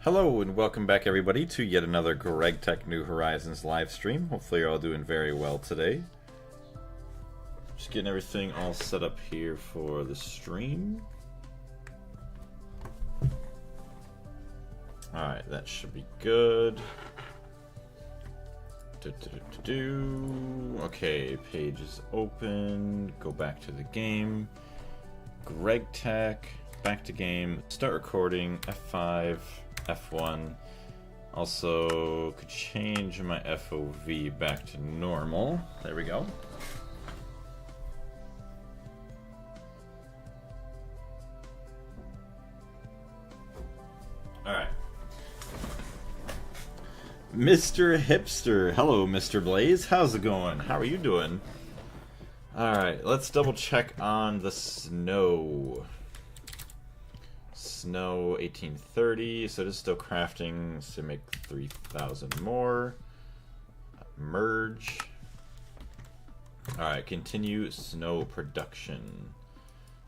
Hello and welcome back everybody to yet another Gregtech New Horizons live stream. Hopefully you're all doing very well today. Just getting everything all set up here for the stream. Alright, that should be good. Okay, page is open. Go back to the game. Gregtech, back to game, start recording, F5. F1. Also, could change my FOV back to normal. There we go. Alright. Mr. Hipster. Hello, Mr. Blaze. How's it going? How are you doing? Alright, let's double check on the snow. Snow 1830, so it is still crafting, so make 3,000 more. Merge. Alright, continue snow production.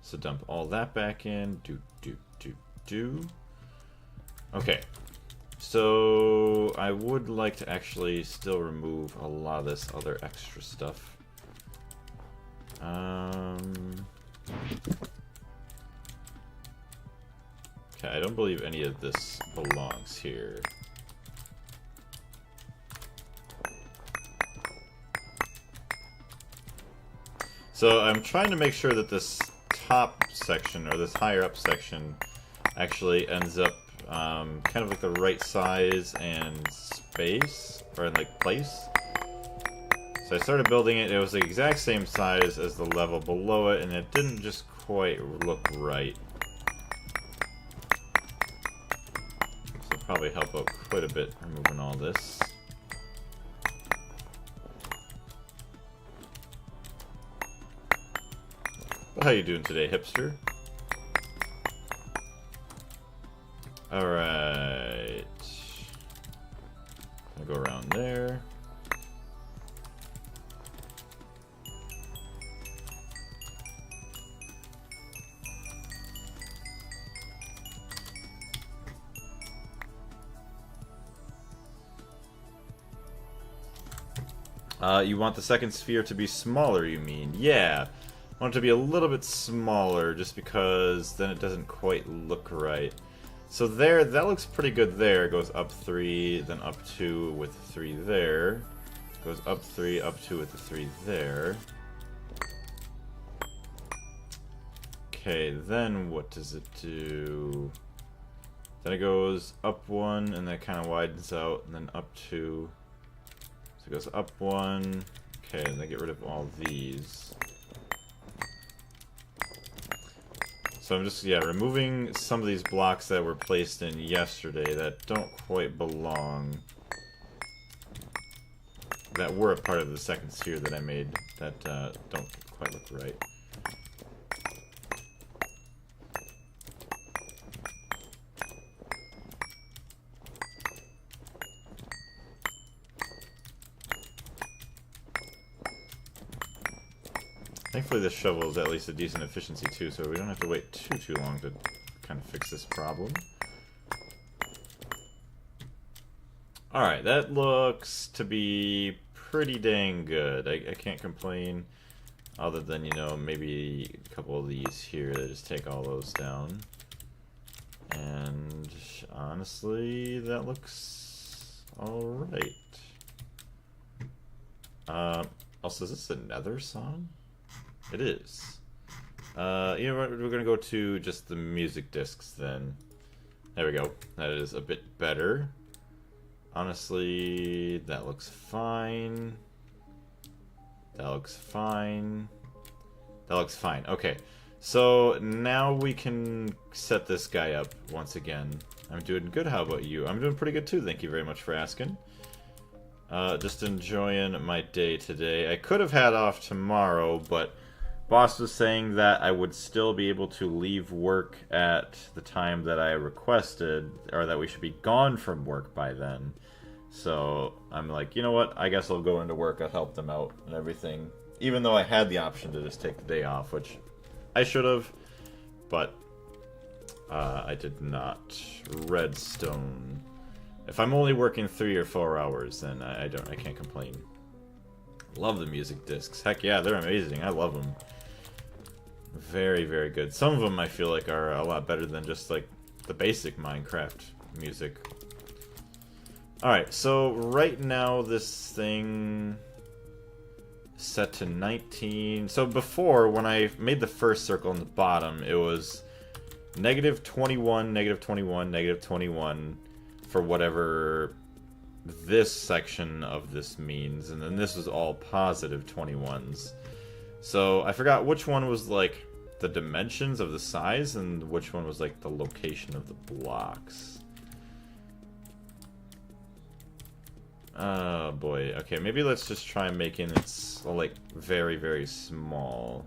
So dump all that back in. Okay. So I would like to actually still remove a lot of this other extra stuff. Okay, I don't believe any of this belongs here. So I'm trying to make sure that this top section, or this higher up section, actually ends up kind of like the right size and space, or in like place. So I started building it, it was the exact same size as the level below it, and it didn't just quite look right. Probably help out quite a bit removing all this. But how you doing today, hipster? Alright. I'll go around there. You want the second sphere to be smaller, you mean? Yeah. I want it to be a little bit smaller, just because then it doesn't quite look right. So there, that looks pretty good there. It goes up 3, then up 2 with 3 there. Goes up 3, up 2 with the 3 there. Okay, then what does it do? Then it goes up 1, and that kind of widens out, and then up 2. It goes up 1. Okay, and then get rid of all these. So I'm just, yeah, removing some of these blocks that were placed in yesterday that don't quite belong. That were a part of the second sphere that I made that don't quite look right. Thankfully this shovel is at least a decent efficiency too, so we don't have to wait too long to kind of fix this problem. Alright, that looks to be pretty dang good. I can't complain, other than, you know, maybe a couple of these here that just take all those down. And honestly, that looks alright. Also, is this another song? It is. You know what, we're gonna go to just the music discs then. There we go. That is a bit better. Honestly, that looks fine. That looks fine. That looks fine. Okay. So now we can set this guy up once again. I'm doing good. How about you? I'm doing pretty good too. Thank you very much for asking. Just enjoying my day today. I could have had off tomorrow, but boss was saying that I would still be able to leave work at the time that I requested, or that we should be gone from work by then. So I'm like, you know what, I guess I'll go into work, I'll help them out and everything. Even though I had the option to just take the day off, which I should have, but I did not. Redstone. If I'm only working 3 or 4 hours, then I can't complain. Love the music discs. Heck yeah, they're amazing. I love them. Very, very good. Some of them I feel like are a lot better than just like the basic Minecraft music. Alright, so right now this thing set to 19. So before, when I made the first circle on the bottom, it was -21, -21, -21 for whatever this section of this means, and then this was all positive 21s. So I forgot which one was like the dimensions of the size and which one was like the location of the blocks. Oh boy. Okay, maybe let's just try making it like very, very small.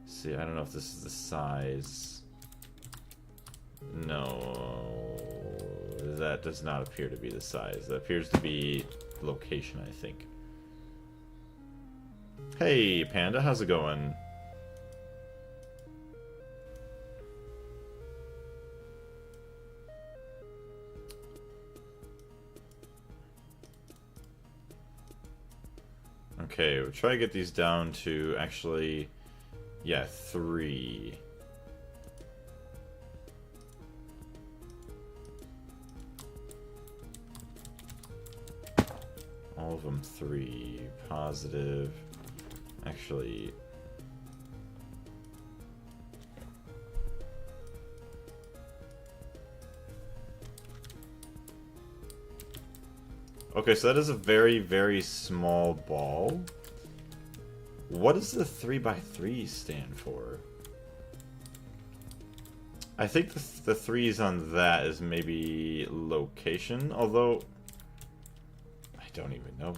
See, I don't know if this is the size. No, that does not appear to be the size. That appears to be location, I think. Hey, Panda, how's it going? Okay, we'll try to get these down to actually, yeah, 3. All of them 3. Positive. Actually... Okay, so that is a very, very small ball. What does the 3x3 stand for? I think the 3s on that is maybe location, although... I don't even know.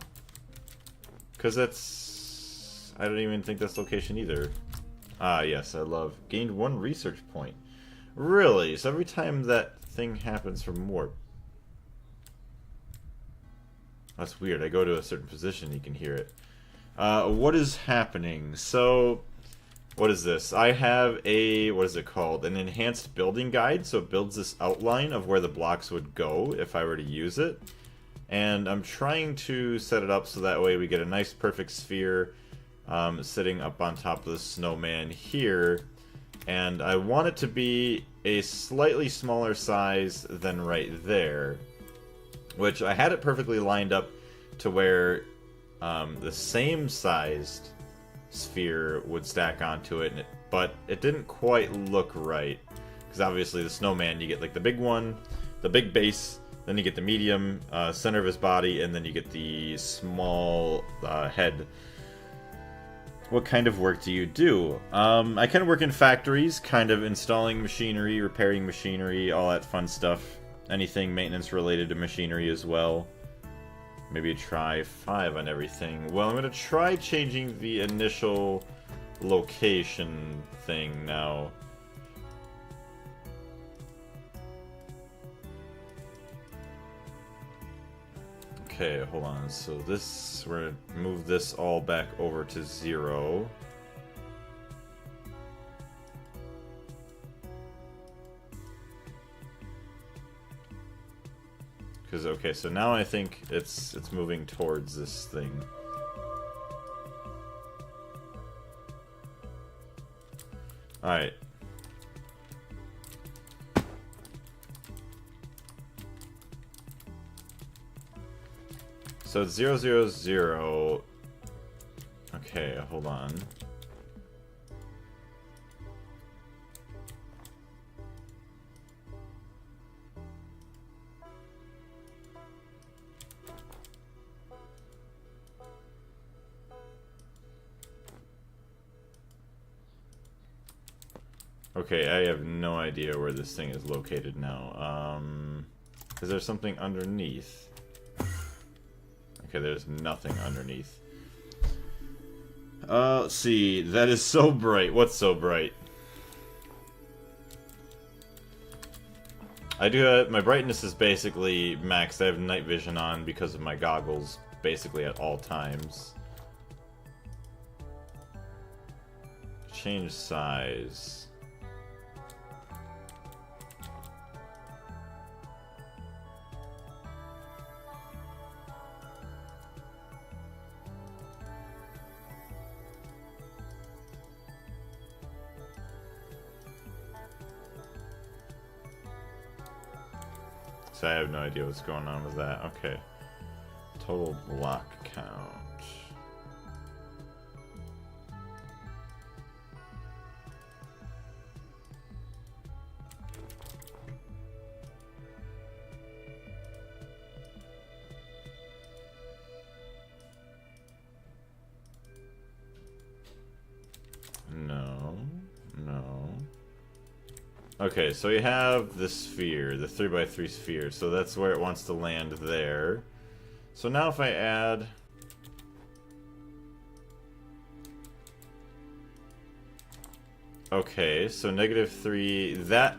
Because that's... I don't even think that's location either. Ah, yes, I love... Gained 1 research point. Really? So every time that thing happens from warp... That's weird. I go to a certain position, you can hear it. What is happening? So, what is this? I have a, what is it called? An enhanced building guide. So it builds this outline of where the blocks would go if I were to use it. And I'm trying to set it up so that way we get a nice perfect sphere sitting up on top of the snowman here. And I want it to be a slightly smaller size than right there. Which I had it perfectly lined up to where the same sized sphere would stack onto it, but it didn't quite look right. Because obviously the snowman, you get like the big one, the big base, then you get the medium center of his body, and then you get the small head. What kind of work do you do? I kind of work in factories, kind of installing machinery, repairing machinery, all that fun stuff. Anything maintenance related to machinery as well. Maybe try 5 on everything. Well, I'm going to try changing the initial location thing now. Okay, hold on. So this, we're going to move this all back over to 0. Because, okay, so now I think it's moving towards this thing. Alright. So it's 0, 0, 0. Okay, hold on. Okay, I have no idea where this thing is located now. Is there something underneath? Okay, there's nothing underneath. Let's see. That is so bright. What's so bright? I do have, my brightness is basically maxed. I have night vision on because of my goggles, basically at all times. Change size. So I have no idea what's going on with that. Okay. Total block count. No. No. Okay, so you have the sphere, the 3x3 sphere, so that's where it wants to land there. So now if I add... Okay, so -3, that...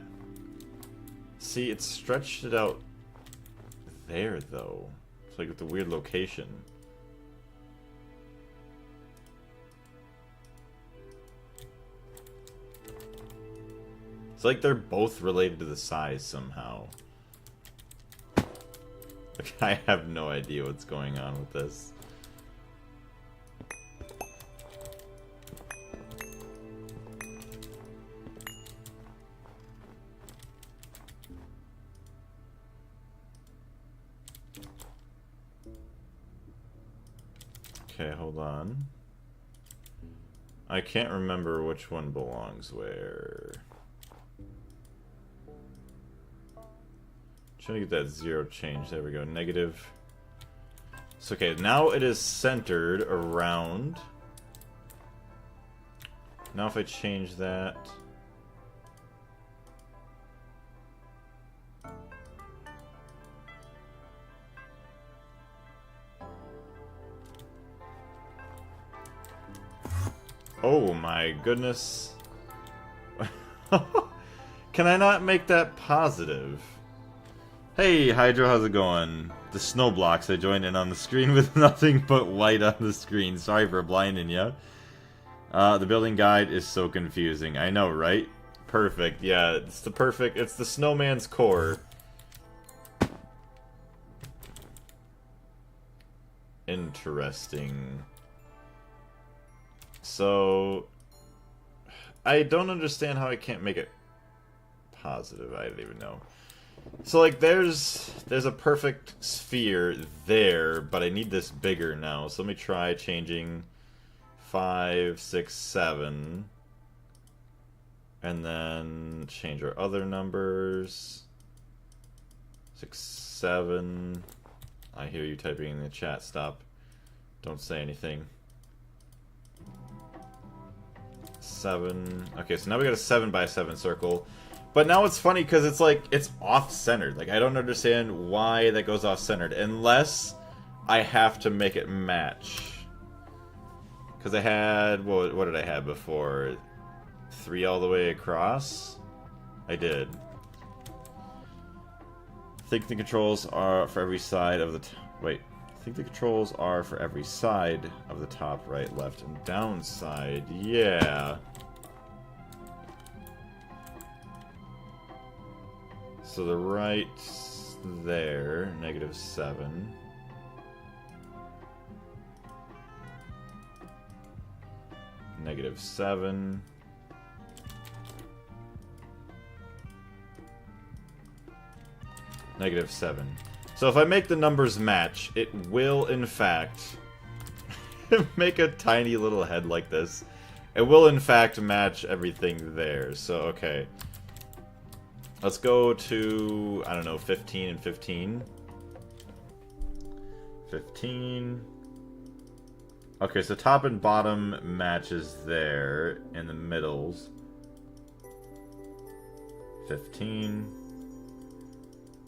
See, it's stretched it out there, though. It's like with the weird location. It's like they're both related to the size somehow. Like, I have no idea what's going on with this. Okay, hold on. I can't remember which one belongs where. Trying to get that 0 change. There we go. Negative. So, okay, now it is centered around. Now if I change that. Oh my goodness. Can I not make that positive? Hey, Hydro, how's it going? The snow blocks, I joined in on the screen with nothing but white on the screen. Sorry for blinding you. The building guide is so confusing. I know, right? Perfect, yeah, it's the snowman's core. Interesting. So, I don't understand how I can't make it positive. I don't even know. So, like, there's a perfect sphere there, but I need this bigger now. So let me try changing 5, 6, 7. And then change our other numbers. 6, 7. I hear you typing in the chat. Stop. Don't say anything. 7. Okay, so now we got a 7 by 7 circle. But now it's funny because it's like, it's off-centered. Like, I don't understand why that goes off-centered. Unless I have to make it match. Because I had, what did I have before? 3 all the way across? I did. I think the controls are for every side of the... Wait. I think the controls are for every side of the top, right, left, and down side. Yeah. So the right there, -7. -7. -7. So if I make the numbers match, it will, in fact, make a tiny little head like this. It will, in fact, match everything there. So, okay. Let's go to, I don't know, 15 and 15. 15. Okay, so top and bottom matches there, in the middles. 15.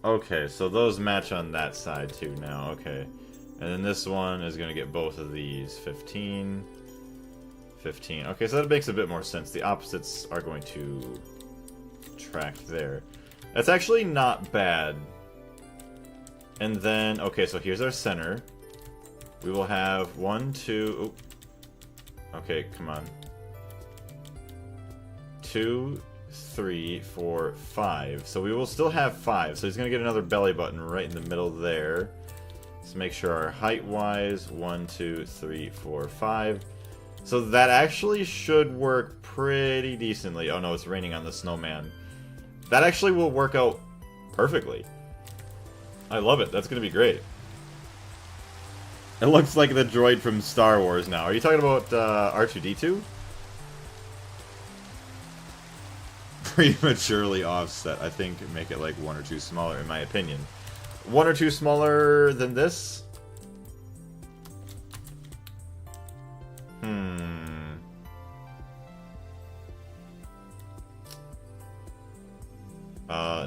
Okay, so those match on that side too now, okay. And then this one is going to get both of these. 15. 15. Okay, so that makes a bit more sense. The opposites are going to track there. That's actually not bad. And then, okay, so here's our center. We will have 1, 2... Oop. Okay, come on. 2, 3, 4, 5. So we will still have 5. So he's going to get another belly button right in the middle there. Let's make sure our height-wise, 1, 2, 3, 4, 5. So that actually should work pretty decently. Oh no, it's raining on the snowman. That actually will work out perfectly. I love it. That's gonna be great. It looks like the droid from Star Wars now. Are you talking about R2-D2? Prematurely offset. I think make it like 1 or 2 smaller, in my opinion. 1 or 2 smaller than this?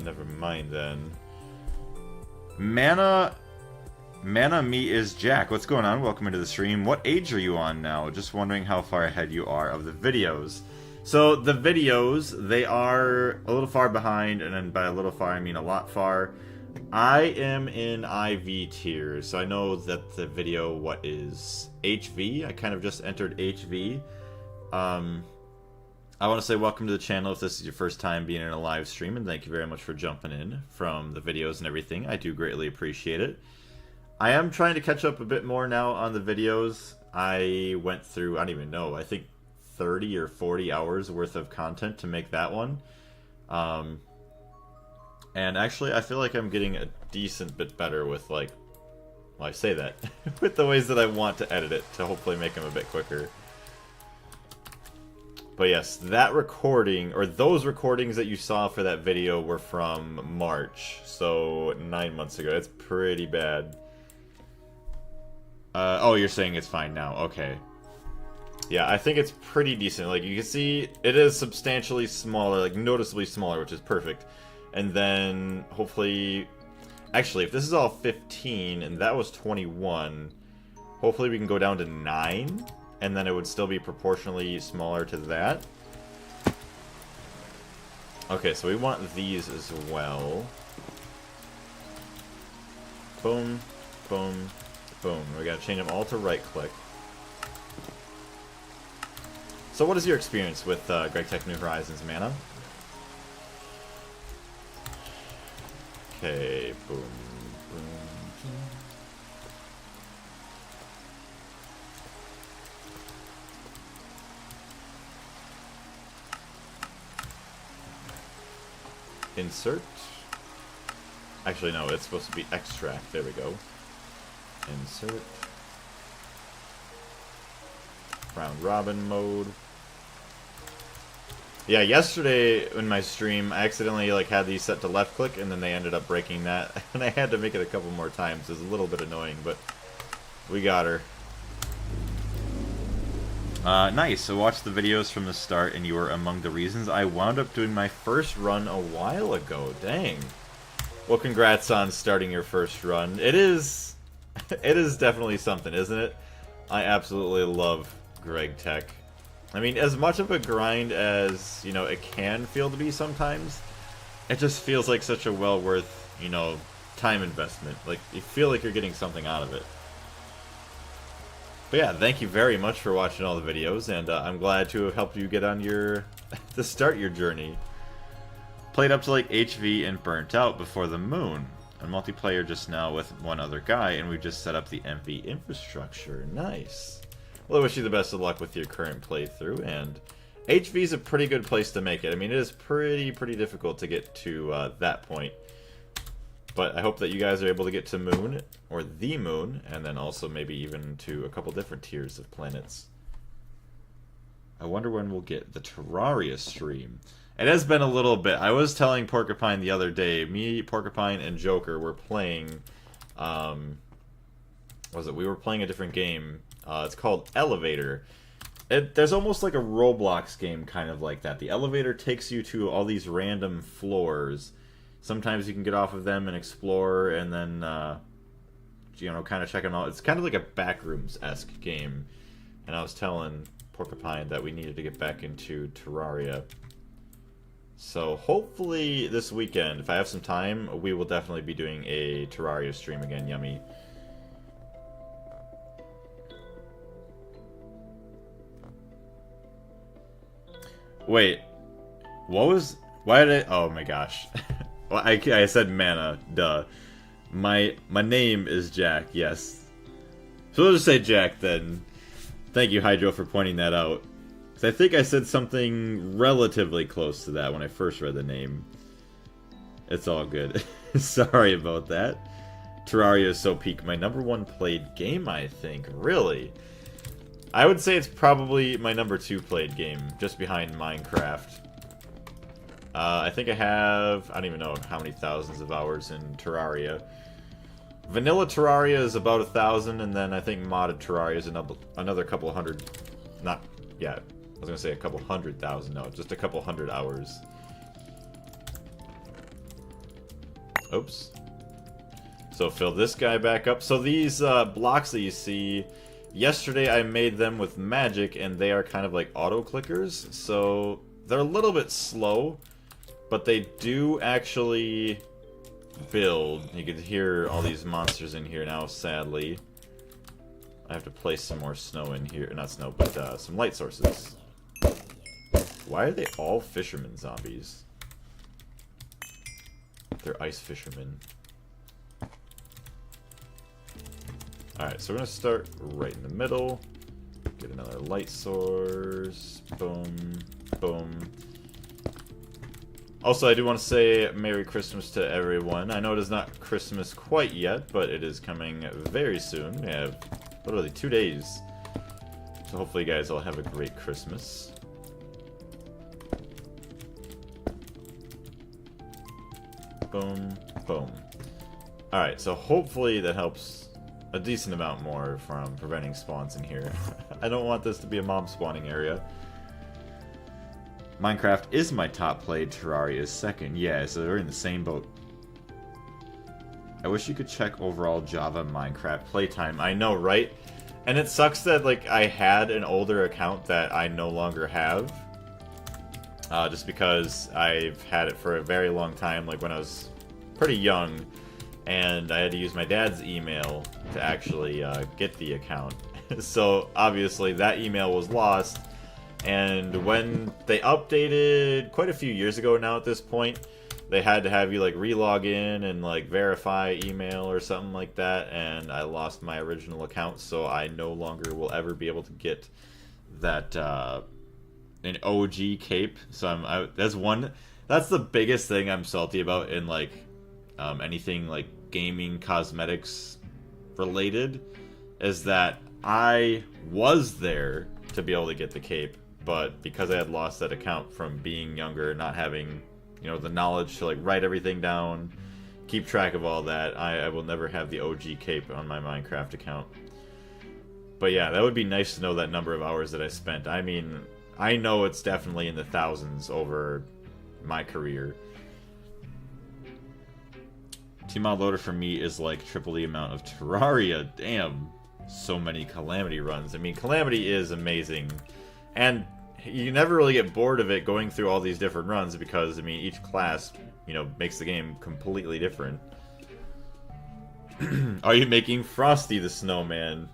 Never mind then. Mana Me is Jack. What's going on? Welcome into the stream. What age are you on now? Just wondering how far ahead you are of the videos. So the videos, they are a little far behind, and then by a little far I mean a lot far. I am in IV tier, so I know that the video, what is HV? I kind of just entered HV. I want to say welcome to the channel if this is your first time being in a live stream, and thank you very much for jumping in from the videos and everything. I do greatly appreciate it. I am trying to catch up a bit more now on the videos. I went through, I don't even know, I think 30 or 40 hours worth of content to make that one. And actually, I feel like I'm getting a decent bit better with, like, well, I say that, with the ways that I want to edit it to hopefully make them a bit quicker. But yes, that recording, or those recordings that you saw for that video were from March, so 9 months ago. It's pretty bad. Oh, you're saying it's fine now. Okay. Yeah, I think it's pretty decent. Like, you can see, it is substantially smaller, like, noticeably smaller, which is perfect. And then, hopefully... Actually, if this is all 15, and that was 21, hopefully we can go down to 9, and then it would still be proportionally smaller to that. Okay, so we want these as well. Boom, boom, boom. We gotta change them all to right-click. So what is your experience with Gregtech New Horizons, Mana? Okay, boom, boom, boom. Insert. Actually, no, it's supposed to be extract. There we go. Insert. Round robin mode. Yeah, yesterday in my stream, I accidentally had these set to left click, and then they ended up breaking that, and I had to make it a couple more times. It was a little bit annoying, but we got her. Nice. So watch the videos from the start, and you were among the reasons I wound up doing my first run a while ago. Dang. Well, congrats on starting your first run. It is definitely something, isn't it? I absolutely love Gregtech. I mean, as much of a grind as, you know, it can feel to be sometimes, it just feels like such a well worth, you know, time investment. Like, you feel like you're getting something out of it. But yeah, thank you very much for watching all the videos, and I'm glad to have helped you get on your, to start your journey. Played up to like HV and burnt out before the moon. On multiplayer just now with one other guy, and we just set up the MV infrastructure. Nice. Well, I wish you the best of luck with your current playthrough, and HV is a pretty good place to make it. I mean, it is pretty difficult to get to that point. But I hope that you guys are able to get to Moon, or the Moon, and then also maybe even to a couple different tiers of planets. I wonder when we'll get the Terraria stream. It has been a little bit. I was telling Porcupine the other day, me, Porcupine, and Joker were playing, we were playing a different game. It's called Elevator. There's almost like a Roblox game kind of like that. The elevator takes you to all these random floors. Sometimes you can get off of them and explore, and then, you know, kind of check them out. It's kind of like a Backrooms-esque game. And I was telling Porcupine that we needed to get back into Terraria. So hopefully this weekend, if I have some time, we will definitely be doing a Terraria stream again. Yummy. Wait, what was... Why did I... Oh my gosh. Well, I said Mana, duh. My name is Jack, yes. So we'll just say Jack then. Thank you, Hydro, for pointing that out. Because I think I said something relatively close to that when I first read the name. It's all good. Sorry about that. Terraria is so peak. My #1 played game, I think. Really? I would say it's probably my #2 played game, just behind Minecraft. I think I have, I don't even know how many thousands of hours in Terraria. Vanilla Terraria is about 1,000, and then I think modded Terraria is another couple hundred, not, yeah, I was gonna say a couple 100,000, no, just a couple 100 hours. Oops. So fill this guy back up. So these blocks that you see, yesterday I made them with magic, and they are kind of like auto clickers, so they're a little bit slow, but they do actually build. You can hear all these monsters in here now, sadly. I have to place some more snow in here. Not snow, but some light sources. Why are they all fisherman zombies? They're ice fishermen. Alright, so we're going to start right in the middle. Get another light source. Boom. Boom. Also, I do want to say Merry Christmas to everyone. I know it is not Christmas quite yet, but it is coming very soon. We have literally 2 days. So hopefully you guys all have a great Christmas. Boom. Boom. Alright, so hopefully that helps a decent amount more from preventing spawns in here. I don't want this to be a mob spawning area. Minecraft is my top played, Terraria is second. Yeah, so they're in the same boat. I wish you could check overall Java Minecraft playtime. I know, right? And it sucks that, like, I had an older account that I no longer have. Just because I've had it for a very long time, like when I was pretty young. And I had to use my dad's email to actually get the account. So, obviously, that email was lost. And when they updated, quite a few years ago now at this point, they had to have you like re-log in and like verify email or something like that, and I lost my original account, so I no longer will ever be able to get that an OG cape. So that's the biggest thing I'm salty about in like anything like gaming cosmetics related, is that I was there to be able to get the cape. But because I had lost that account from being younger, not having, you know, the knowledge to like write everything down, keep track of all that, I will never have the OG cape on my Minecraft account. But yeah, that would be nice to know that number of hours that I spent. I mean, I know it's definitely in the thousands over my career. Tmod Loader for me is like triple the amount of Terraria. Damn, so many Calamity runs. I mean, Calamity is amazing. And you never really get bored of it going through all these different runs because, I mean, each class, you know, makes the game completely different. Are you making Frosty the Snowman?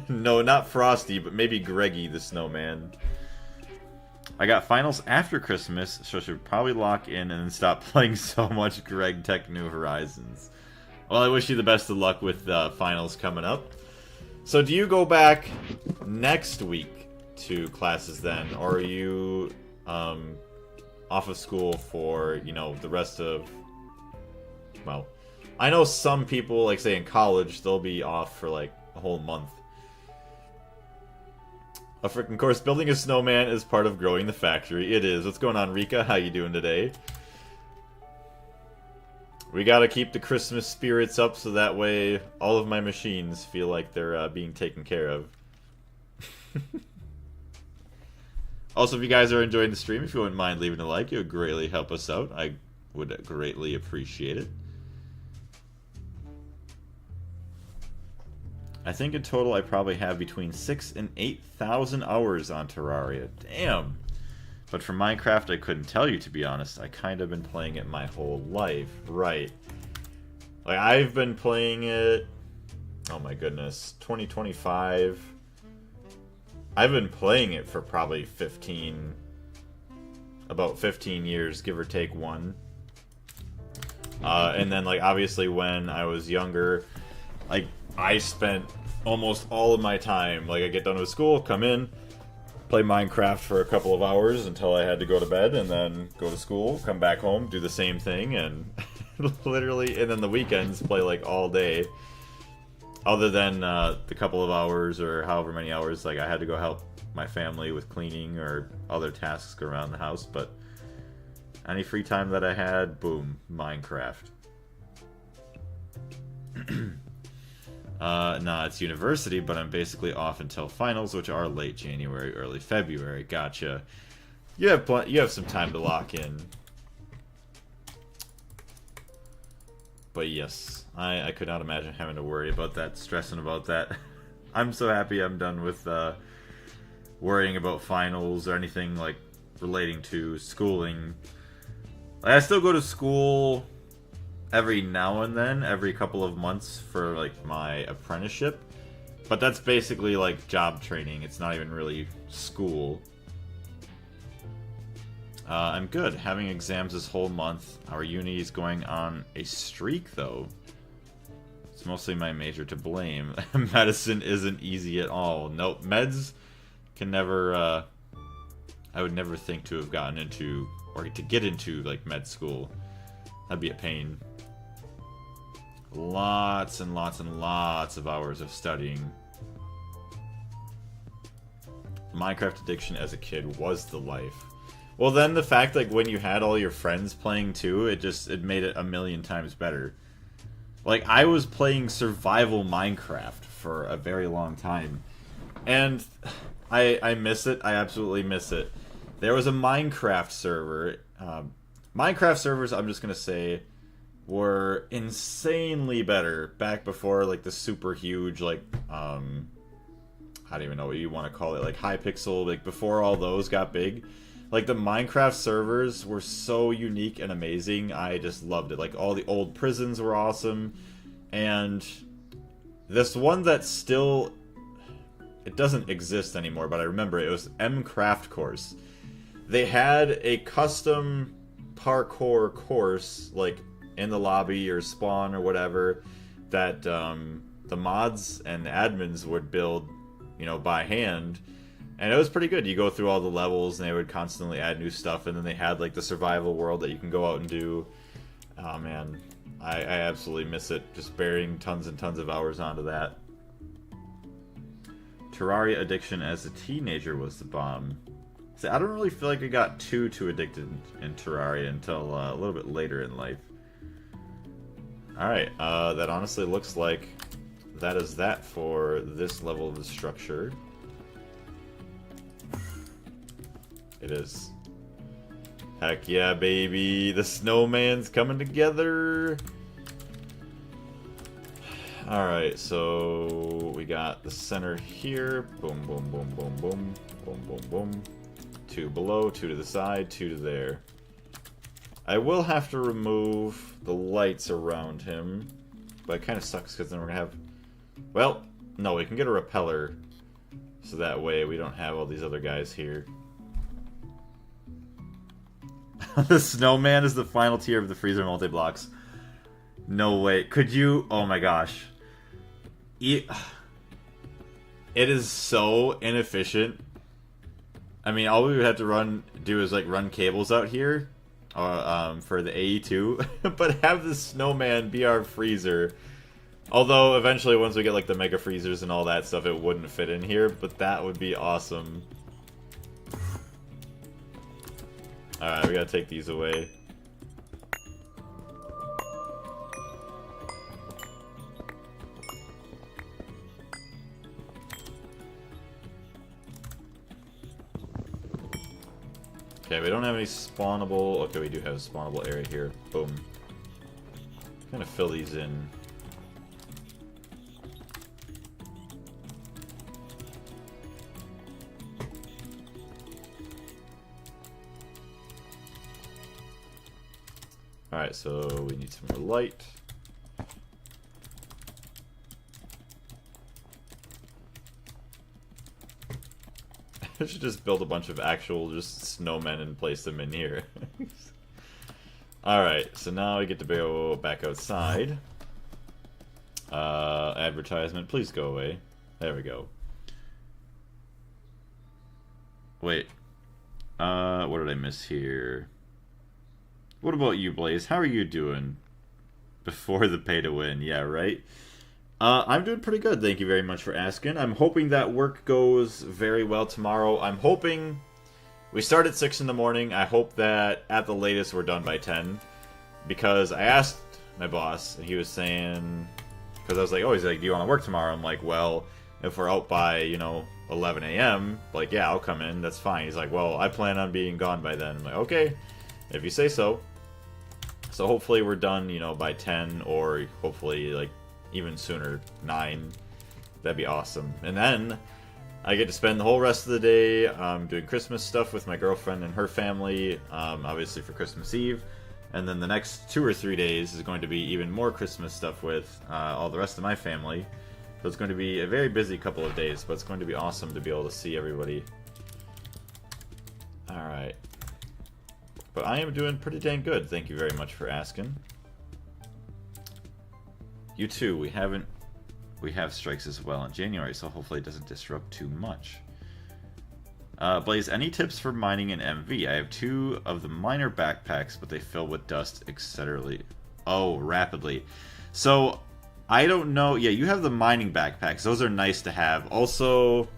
No, not Frosty, but maybe Greggy the Snowman. I got finals after Christmas, so I should probably lock in and then stop playing so much Gregtech New Horizons. Well, I wish you the best of luck with finals coming up. So do you go back next week to classes then, or are you off of school for, you know, the rest of, well, I know some people, like say in college, they'll be off for like a whole month. A freaking course, building a snowman is part of growing the factory. It is. What's going on, Rika? How you doing today? We gotta keep the Christmas spirits up so that way all of my machines feel like they're being taken care of. Also, if you guys are enjoying the stream, if you wouldn't mind leaving a like, it would greatly help us out. I would greatly appreciate it. I think in total I probably have between 6,000 and 8,000 hours on Terraria. Damn! But for Minecraft, I couldn't tell you, to be honest. I kind of been playing it my whole life. Right. Like, I've been playing it... Oh my goodness. 2025... I've been playing it for probably about 15 years, give or take one. And then, like, obviously when I was younger, like, I spent almost all of my time, like, I get done with school, come in, play Minecraft for a couple of hours until I had to go to bed, and then go to school, come back home, do the same thing, and Literally, and then the weekends play like all day. Other than the couple of hours or however many hours like I had to go help my family with cleaning or other tasks around the house, but any free time that I had, boom, Minecraft. Nah, it's university, but I'm basically off until finals, which are late January, early February. Gotcha. You have some time to lock in. But yes, I could not imagine having to worry about that, stressing about that. I'm so happy I'm done with worrying about finals or anything like relating to schooling. Like, I still go to school every now and then, every couple of months for like my apprenticeship, but that's basically like job training. It's not even really school. I'm good. Having exams this whole month. Our uni is going on a streak, though. It's mostly my major to blame. Medicine isn't easy at all. Nope, meds can never, I would never think to have gotten into, or to get into, like, med school. That'd be a pain. Lots and lots and lots of hours of studying. Minecraft addiction as a kid was the life. Well, then the fact, like, when you had all your friends playing too, it made it a million times better. Like, I was playing survival Minecraft for a very long time. And I miss it. I absolutely miss it. There was a Minecraft server. Minecraft servers, I'm just gonna say, were insanely better back before, like, the super huge, like, I don't even know what you want to call it, like, Hypixel, like, before all those got big. Like, the Minecraft servers were so unique and amazing. I just loved it. Like, all the old prisons were awesome. And this one that still... It doesn't exist anymore, but I remember it was Craft Course. They had a custom parkour course, like, in the lobby or spawn or whatever, that the mods and admins would build, you know, by hand. And it was pretty good. You go through all the levels, and they would constantly add new stuff, and then they had, like, the survival world that you can go out and do. Oh, man. I absolutely miss it. Just burying tons and tons of hours onto that. Terraria addiction as a teenager was the bomb. See, I don't really feel like I got too addicted in Terraria until a little bit later in life. Alright, that honestly looks like that is that for this level of the structure. It is. Heck yeah, baby. The snowman's coming together. Alright, so we got the center here. Boom, boom, boom, boom, boom. Boom, boom, boom. 2 below, 2 to the side, 2 to there. I will have to remove the lights around him. But it kind of sucks because then we're going to have... Well, no, we can get a repeller. So that way we don't have all these other guys here. The snowman is the final tier of the freezer multi-blocks. No way. Could you... Oh my gosh. It is so inefficient. I mean, all we would have to do is like run cables out here for the AE2, but have the snowman be our freezer. Although eventually, once we get like the mega freezers and all that stuff, it wouldn't fit in here. But that would be awesome. All right, we gotta take these away. Okay, we don't have any spawnable... Okay, we do have a spawnable area here. Boom. Kind of fill these in. Alright, so we need some more light. I should just build a bunch of actual just snowmen and place them in here. Alright, so now we get to go back outside. Advertisement, please go away. There we go. Wait. What did I miss here? What about you, Blaze? How are you doing? before the pay to win. Yeah, right? I'm doing pretty good. Thank you very much for asking. I'm hoping that work goes very well tomorrow. I'm hoping we start at 6 in the morning. I hope that at the latest we're done by 10. Because I asked my boss, and he was saying... Because I was like, oh, he's like, do you want to work tomorrow? I'm like, well, if we're out by, 11 a.m., like, yeah, I'll come in. That's fine. He's like, well, I plan on being gone by then. I'm like, okay, if you say so. So hopefully we're done, by 10, or hopefully, like, even sooner, 9. That'd be awesome. And then I get to spend the whole rest of the day doing Christmas stuff with my girlfriend and her family, obviously for Christmas Eve. And then the next 2 or 3 days is going to be even more Christmas stuff with all the rest of my family. So it's going to be a very busy couple of days, but it's going to be awesome to be able to see everybody. Alright. But I am doing pretty dang good, thank you very much for asking. You too, we have strikes as well in January, so hopefully it doesn't disrupt too much. Blaze, any tips for mining in MV? I have 2 of the miner backpacks, but they fill with dust, etc. Oh, rapidly. So, I don't know. Yeah, you have the mining backpacks. Those are nice to have. Also,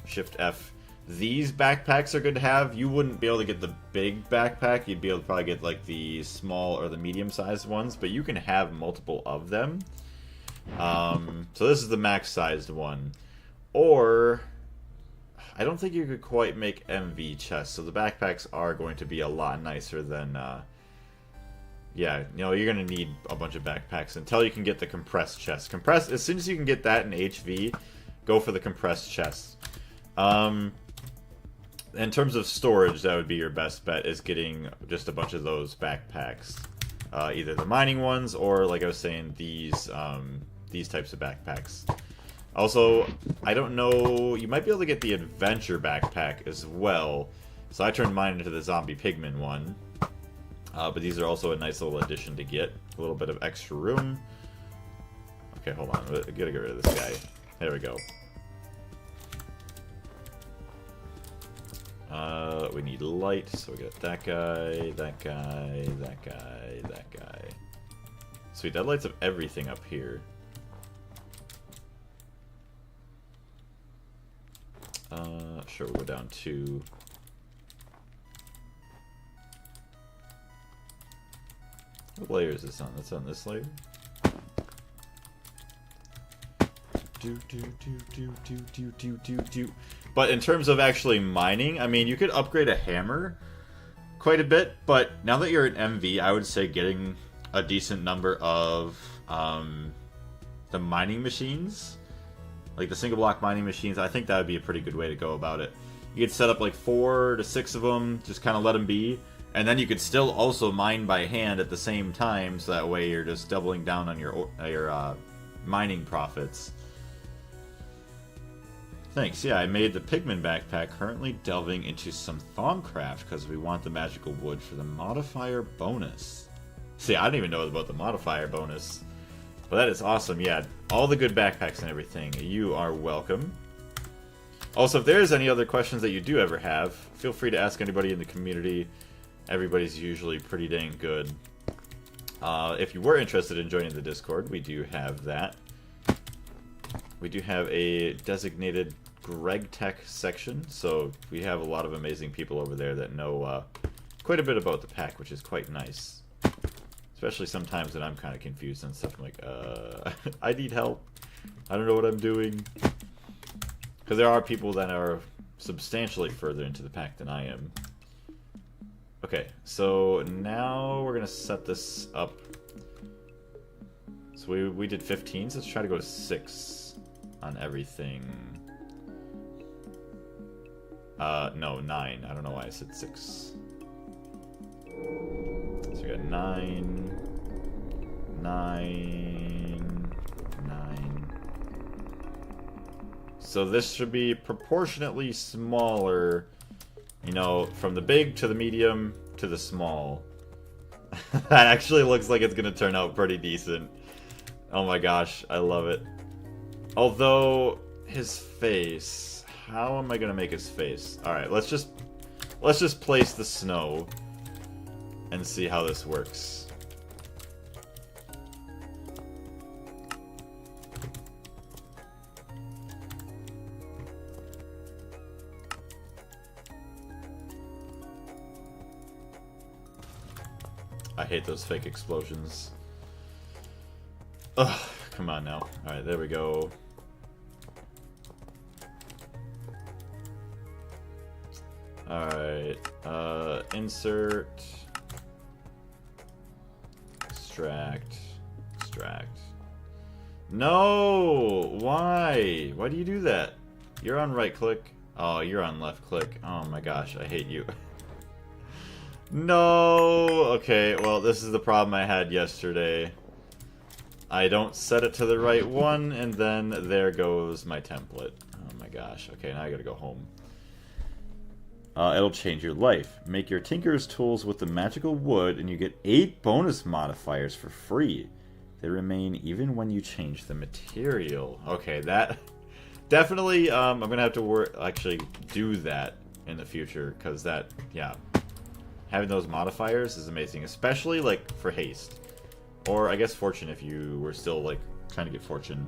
Shift F. These backpacks are good to have. You wouldn't be able to get the big backpack. You'd be able to probably get like the small or the medium-sized ones, but you can have multiple of them. So this is the max-sized one. Or... I don't think you could quite make MV chests, so the backpacks are going to be a lot nicer than, yeah, you're going to need a bunch of backpacks until you can get the compressed chest. As soon as you can get that in HV, go for the compressed chest. In terms of storage, that would be your best bet, is getting just a bunch of those backpacks. Either the mining ones, or, like I was saying, these types of backpacks. Also, I don't know, you might be able to get the adventure backpack as well. So I turned mine into the zombie pigman one. But these are also a nice little addition to get. A little bit of extra room. Okay, hold on. I gotta get rid of this guy. There we go. We need light, so we got that guy, that guy, that guy, that guy. Sweet, that lights up everything up here. Sure, we'll go down to... What layer is this on? That's on this layer? But in terms of actually mining, I mean, you could upgrade a hammer quite a bit, but now that you're an MV, I would say getting a decent number of the mining machines, like the single block mining machines, I think that would be a pretty good way to go about it. You could set up like 4 to 6 of them, just kind of let them be, and then you could still also mine by hand at the same time, so that way you're just doubling down on your mining profits. Thanks, yeah, I made the Pigman backpack, currently delving into some Thongcraft, because we want the magical wood for the modifier bonus. See, I don't even know about the modifier bonus. But that is awesome, yeah. All the good backpacks and everything, you are welcome. Also, if there's any other questions that you do ever have, feel free to ask anybody in the community. Everybody's usually pretty dang good. If you were interested in joining the Discord, we do have that. We do have a designated Gregtech section, so we have a lot of amazing people over there that know quite a bit about the pack, which is quite nice. Especially sometimes when I'm kind of confused and stuff. I'm like, I need help. I don't know what I'm doing. Because there are people that are substantially further into the pack than I am. Okay, so now we're going to set this up. So we did 15, so let's try to go to 6 on everything. No, 9. I don't know why I said 6. So we got 9, 9, 9. So this should be proportionately smaller, you know, from the big to the medium to the small. That actually looks like it's going to turn out pretty decent. Oh my gosh, I love it. Although, his face... How am I going to make his face? Alright, let's just place the snow and see how this works. I hate those fake explosions. Ugh, come on now. Alright, there we go. Alright, insert, extract. No! Why? Why do you do that? You're on right click. Oh, you're on left click. Oh my gosh, I hate you. No! Okay, well, this is the problem I had yesterday. I don't set it to the right one, and then there goes my template. Oh my gosh. Okay, now I gotta go home. It'll change your life. Make your tinker's tools with the magical wood, and you get 8 bonus modifiers for free. They remain even when you change the material. Okay, that... Definitely, I'm gonna have to actually do that in the future, because that, yeah. Having those modifiers is amazing, especially, like, for haste. Or, I guess, fortune if you were still, like, trying to get fortune.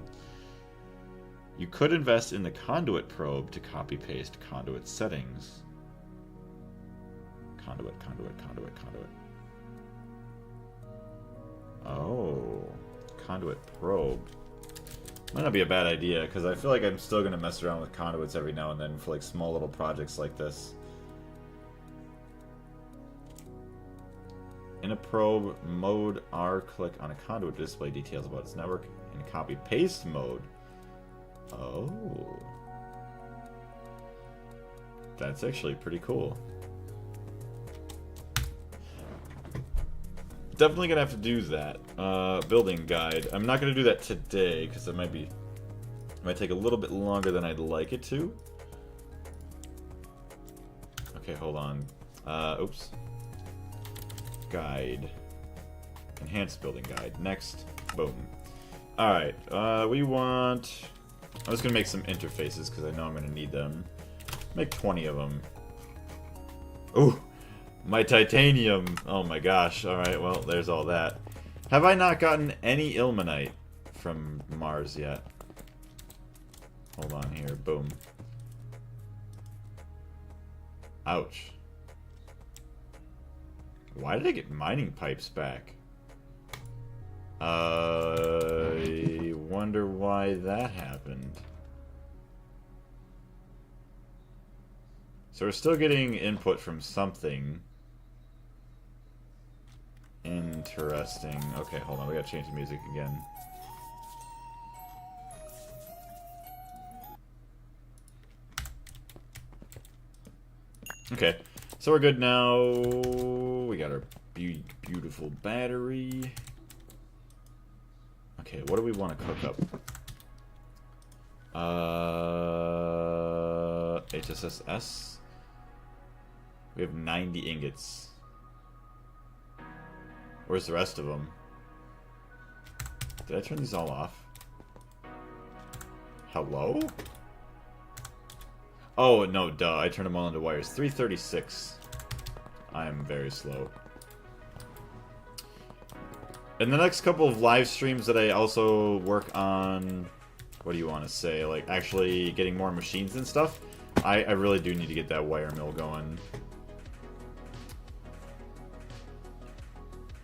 You could invest in the conduit probe to copy-paste conduit settings. Conduit. Oh, conduit probe. Might not be a bad idea, because I feel like I'm still going to mess around with conduits every now and then for like small little projects like this. In a probe mode, R-click on a conduit to display details about its network. In copy-paste mode. Oh. That's actually pretty cool. Definitely gonna have to do that. Building guide. I'm not gonna do that today because it might take a little bit longer than I'd like it to. Okay, hold on. Oops. Guide. Enhanced building guide. Next. Boom. Alright, we want... I'm just gonna make some interfaces because I know I'm gonna need them. Make 20 of them. Ooh! My titanium! Oh my gosh. Alright, well, there's all that. Have I not gotten any ilmenite from Mars yet? Hold on here. Boom. Ouch. Why did I get mining pipes back? I wonder why that happened. So we're still getting input from something. Interesting. Okay, hold on. We gotta change the music again. Okay, so we're good now. We got our beautiful battery. Okay, what do we want to cook up? HSSS. We have 90 ingots. Where's the rest of them? Did I turn these all off? Hello? Oh, no, duh. I turned them all into wires. 336. I am very slow. In the next couple of live streams that I also work on... What do you want to say? Like, actually getting more machines and stuff? I really do need to get that wire mill going.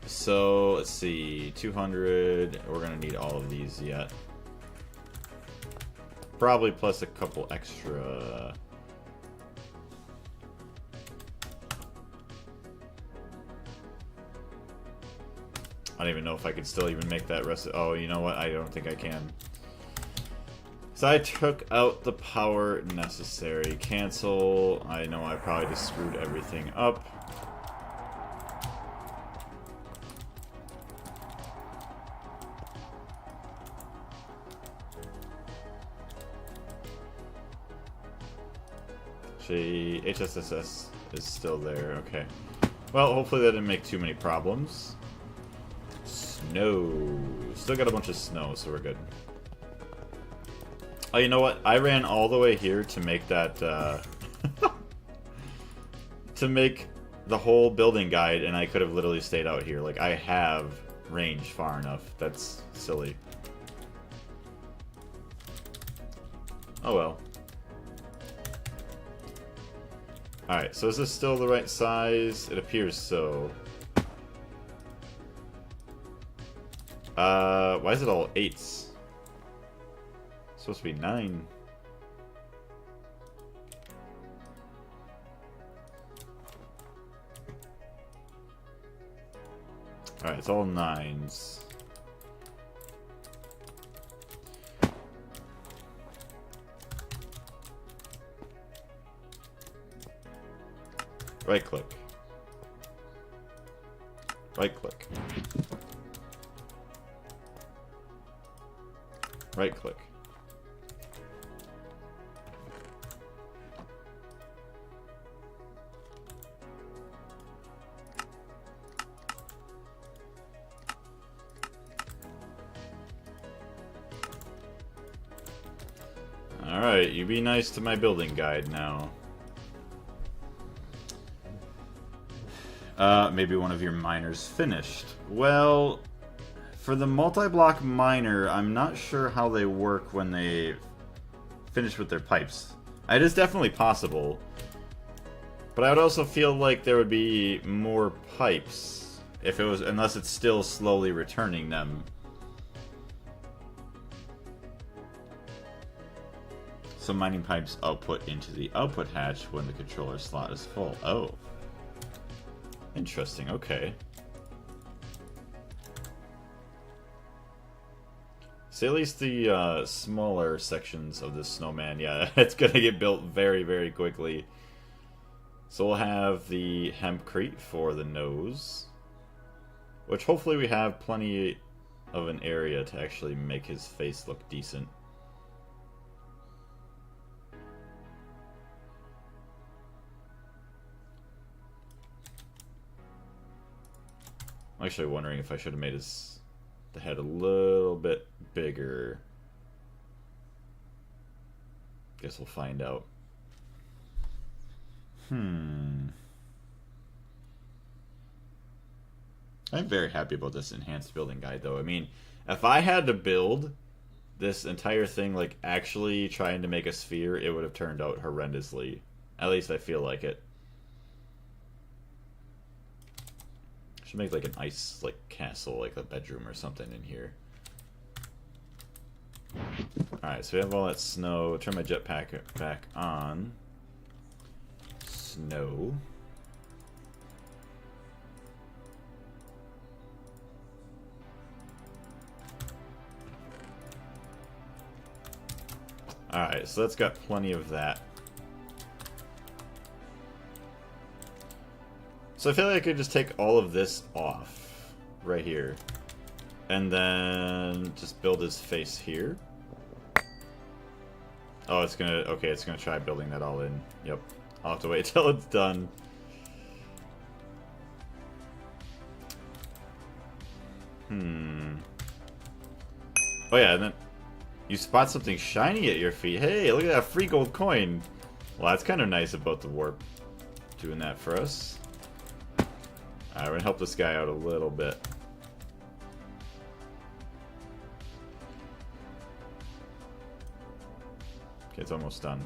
So, let's see, 200, we're going to need all of these yet. Probably plus a couple extra. I don't even know if I could still even make that rest. Oh, you know what? I don't think I can. So I took out the power necessary. Cancel. I know I probably just screwed everything up. HSSS is still there, okay. Well, hopefully that didn't make too many problems. Snow. Still got a bunch of snow, so we're good. Oh, you know what? I ran all the way here to make that, to make the whole building guide, and I could have literally stayed out here. Like, I have range far enough. That's silly. Oh well. Alright, so is this still the right size? It appears so. Why is it all 8s? It's supposed to be 9. Alright, it's all 9s. Right click. Right click. Right click. Alright, you be nice to my building guide now. Maybe one of your miners finished. Well, for the multi-block miner, I'm not sure how they work when they finish with their pipes. It is definitely possible. But I would also feel like there would be more pipes if it was, unless it's still slowly returning them. Some mining pipes output into the output hatch when the controller slot is full. Oh. Interesting, okay. So at least the smaller sections of this snowman, yeah, it's gonna get built very, very quickly. So we'll have the hempcrete for the nose, which hopefully we have plenty of an area to actually make his face look decent. I'm actually wondering if I should have made the head a little bit bigger. Guess we'll find out. I'm very happy about this enhanced building guide, though. I mean, if I had to build this entire thing, like, actually trying to make a sphere, it would have turned out horrendously. At least I feel like it. Should make like an ice castle, like a bedroom or something in here. Alright, so we have all that snow. Turn my jetpack back on. Snow. Alright, so that's got plenty of that. So I feel like I could just take all of this off right here and then just build his face here. Oh, it's gonna, okay, it's gonna try building that all in. Yep. I'll have to wait till it's done. Oh yeah, and then you spot something shiny at your feet. Hey, look at that free gold coin. Well, that's kind of nice about the warp doing that for us. Alright, we're gonna help this guy out a little bit. Okay, it's almost done.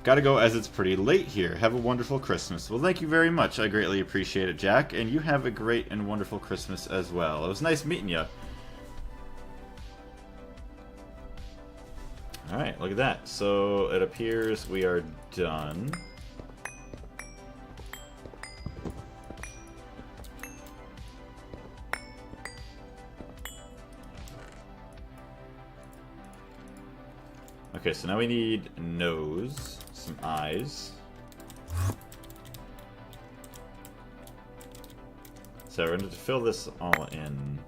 Gotta go as it's pretty late here. Have a wonderful Christmas. Well, thank you very much. I greatly appreciate it, Jack. And you have a great and wonderful Christmas as well. It was nice meeting you. Alright, look at that. So it appears we are done. Okay, so now we need nose, some eyes. So we're going to fill this all in.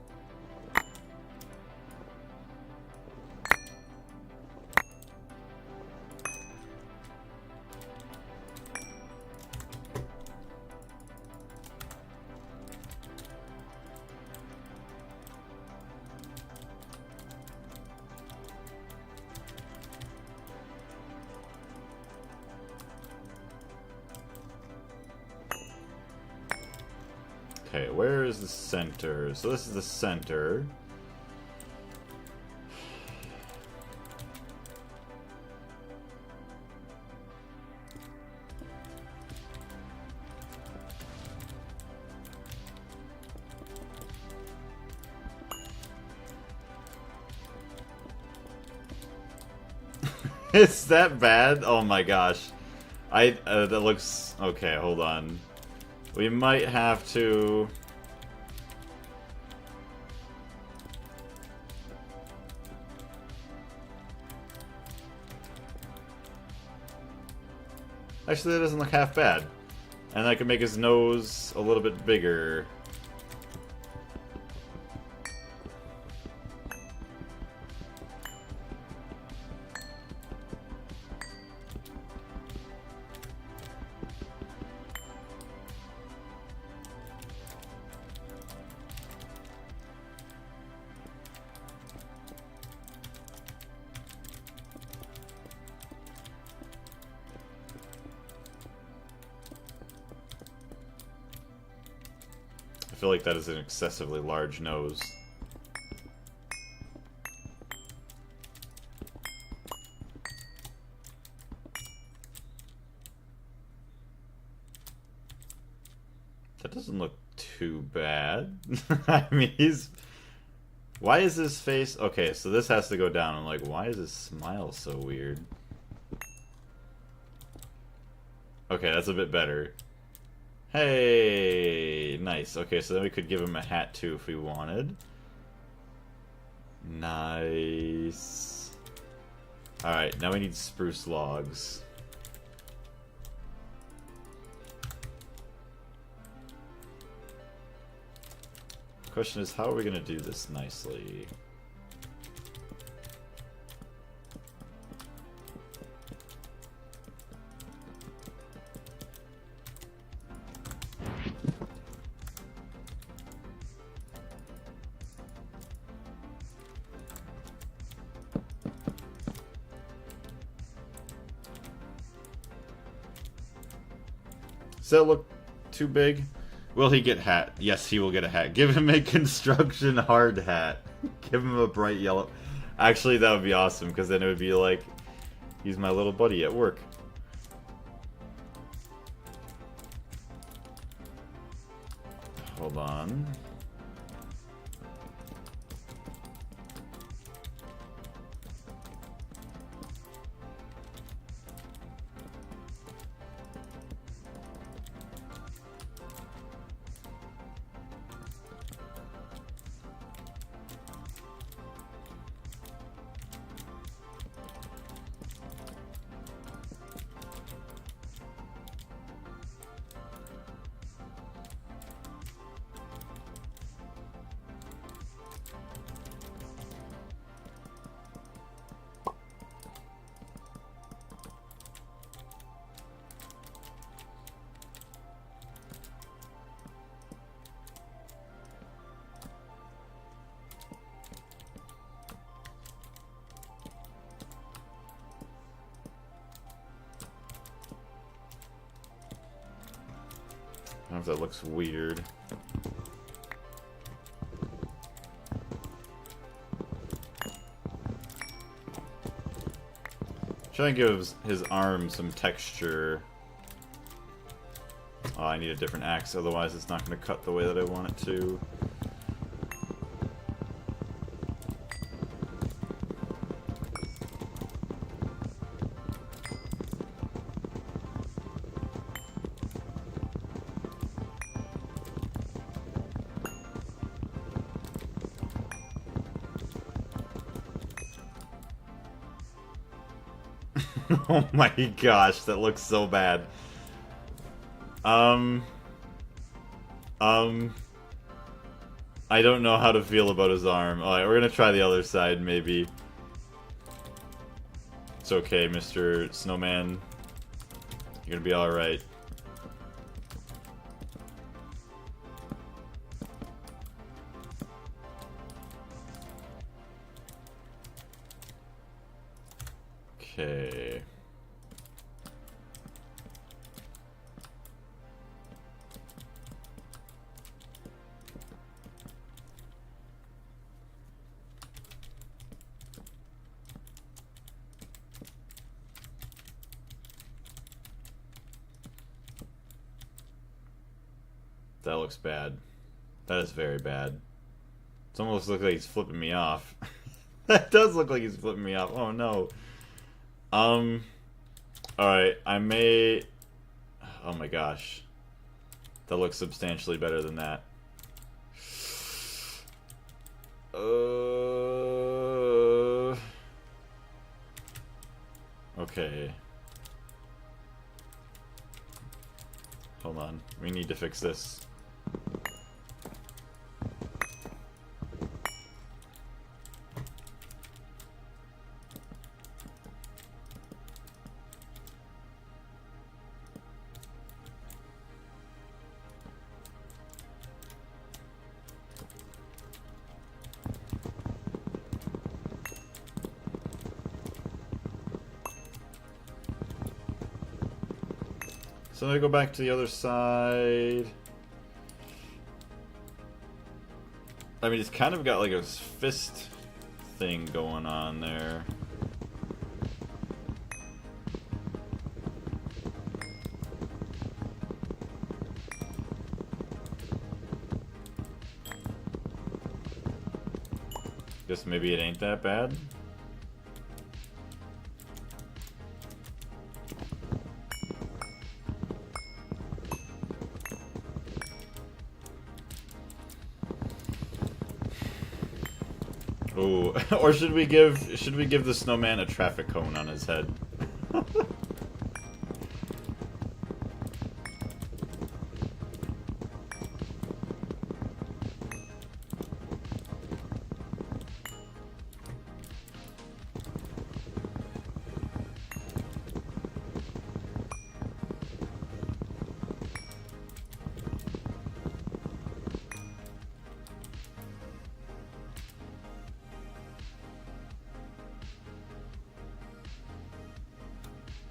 Okay, where is the center? So this is the center. It's that bad? Oh my gosh. That looks... Okay, hold on. We might have to... Actually, that doesn't look half bad. And I can make his nose a little bit bigger. I feel like that is an excessively large nose. That doesn't look too bad. I mean, he's... Why is his face... Okay, so this has to go down. I'm like, why is his smile so weird? Okay, that's a bit better. Hey, nice. Okay, so then we could give him a hat too if we wanted. Nice. Alright, now we need spruce logs. Question is, how are we going to do this nicely? Does that look too big? Will he get hat? Yes, he will get a hat. Give him a construction hard hat. Give him a bright yellow. Actually, that would be awesome, because then it would be like, he's my little buddy at work. Hold on. I don't know if that looks weird. Try and give his arm some texture. Oh, I need a different axe, otherwise it's not going to cut the way that I want it to. Oh my gosh, that looks so bad. I don't know how to feel about his arm. Alright, we're gonna try the other side, maybe. It's okay, Mr. Snowman. You're gonna be alright. Okay. That looks bad. That is very bad. It almost looks like he's flipping me off. That does look like he's flipping me off. Oh no. Alright, I may... Oh my gosh. That looks substantially better than that. Okay. Hold on. We need to fix this. So I go back to the other side. I mean, it's kind of got like a fist thing going on there. Guess maybe it ain't that bad. Ooh, or should we give the snowman a traffic cone on his head?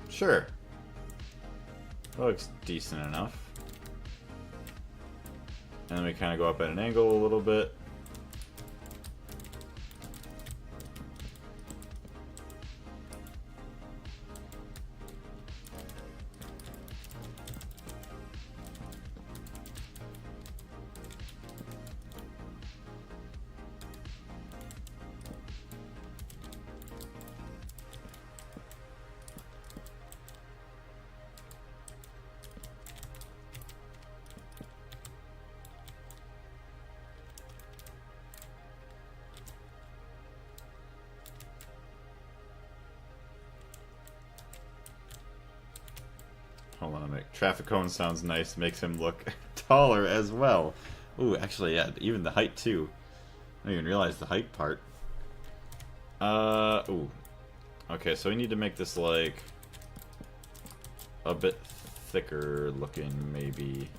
Sure. That looks decent enough. And then we kind of go up at an angle a little bit. Hold on a minute. Traffic cone sounds nice. Makes him look taller as well. Ooh, actually, yeah. Even the height, too. I didn't even realize the height part. Ooh. Okay, so we need to make this, like, a bit thicker looking, maybe.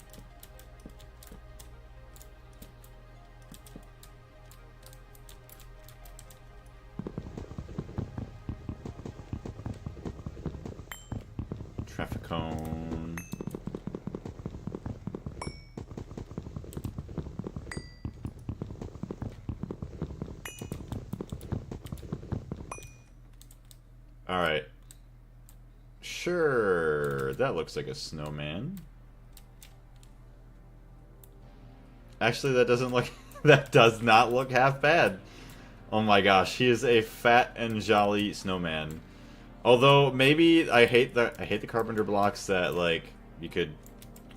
Traffic cone. Alright. Sure, that looks like a snowman. Actually, that doesn't look... that does not look half bad. Oh my gosh, he is a fat and jolly snowman. Although maybe I hate the carpenter blocks that like you could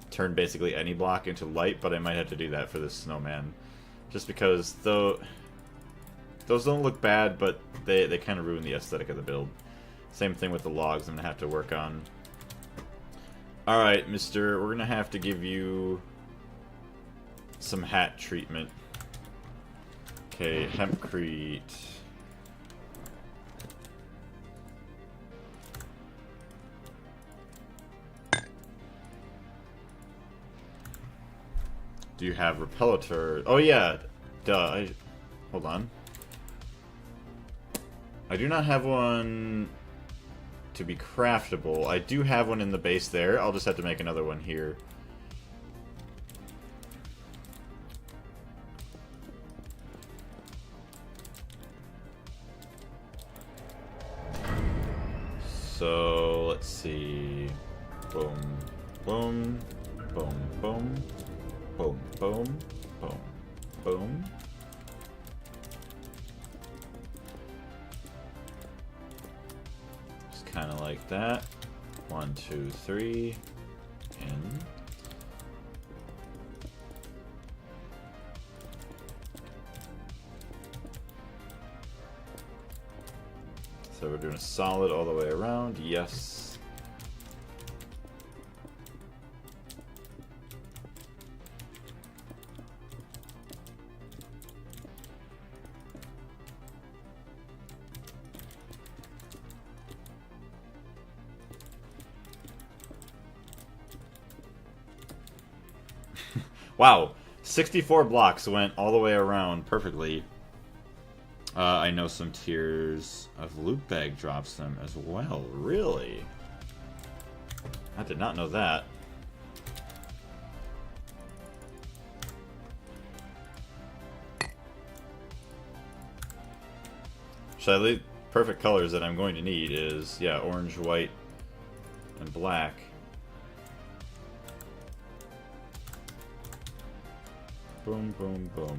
turn basically any block into light, but I might have to do that for this snowman, just because those don't look bad, but they kind of ruin the aesthetic of the build. Same thing with the logs. I'm gonna have to work on. All right, Mister, we're gonna have to give you some hat treatment. Okay, hempcrete. Do you have repellator? Oh yeah, duh. Hold on. I do not have one to be craftable. I do have one in the base there. I'll just have to make another one here. So let's see. Boom, boom, boom, boom. Boom, boom, boom, boom. Just kind of like that. 1, 2, 3. In. So we're doing a solid all the way around. Yes. Wow, 64 blocks went all the way around perfectly. I know some tiers of loot bag drops them as well. Really? I did not know that. Should I leave perfect colors that I'm going to need is, yeah, orange, white, and black. Boom, boom, boom.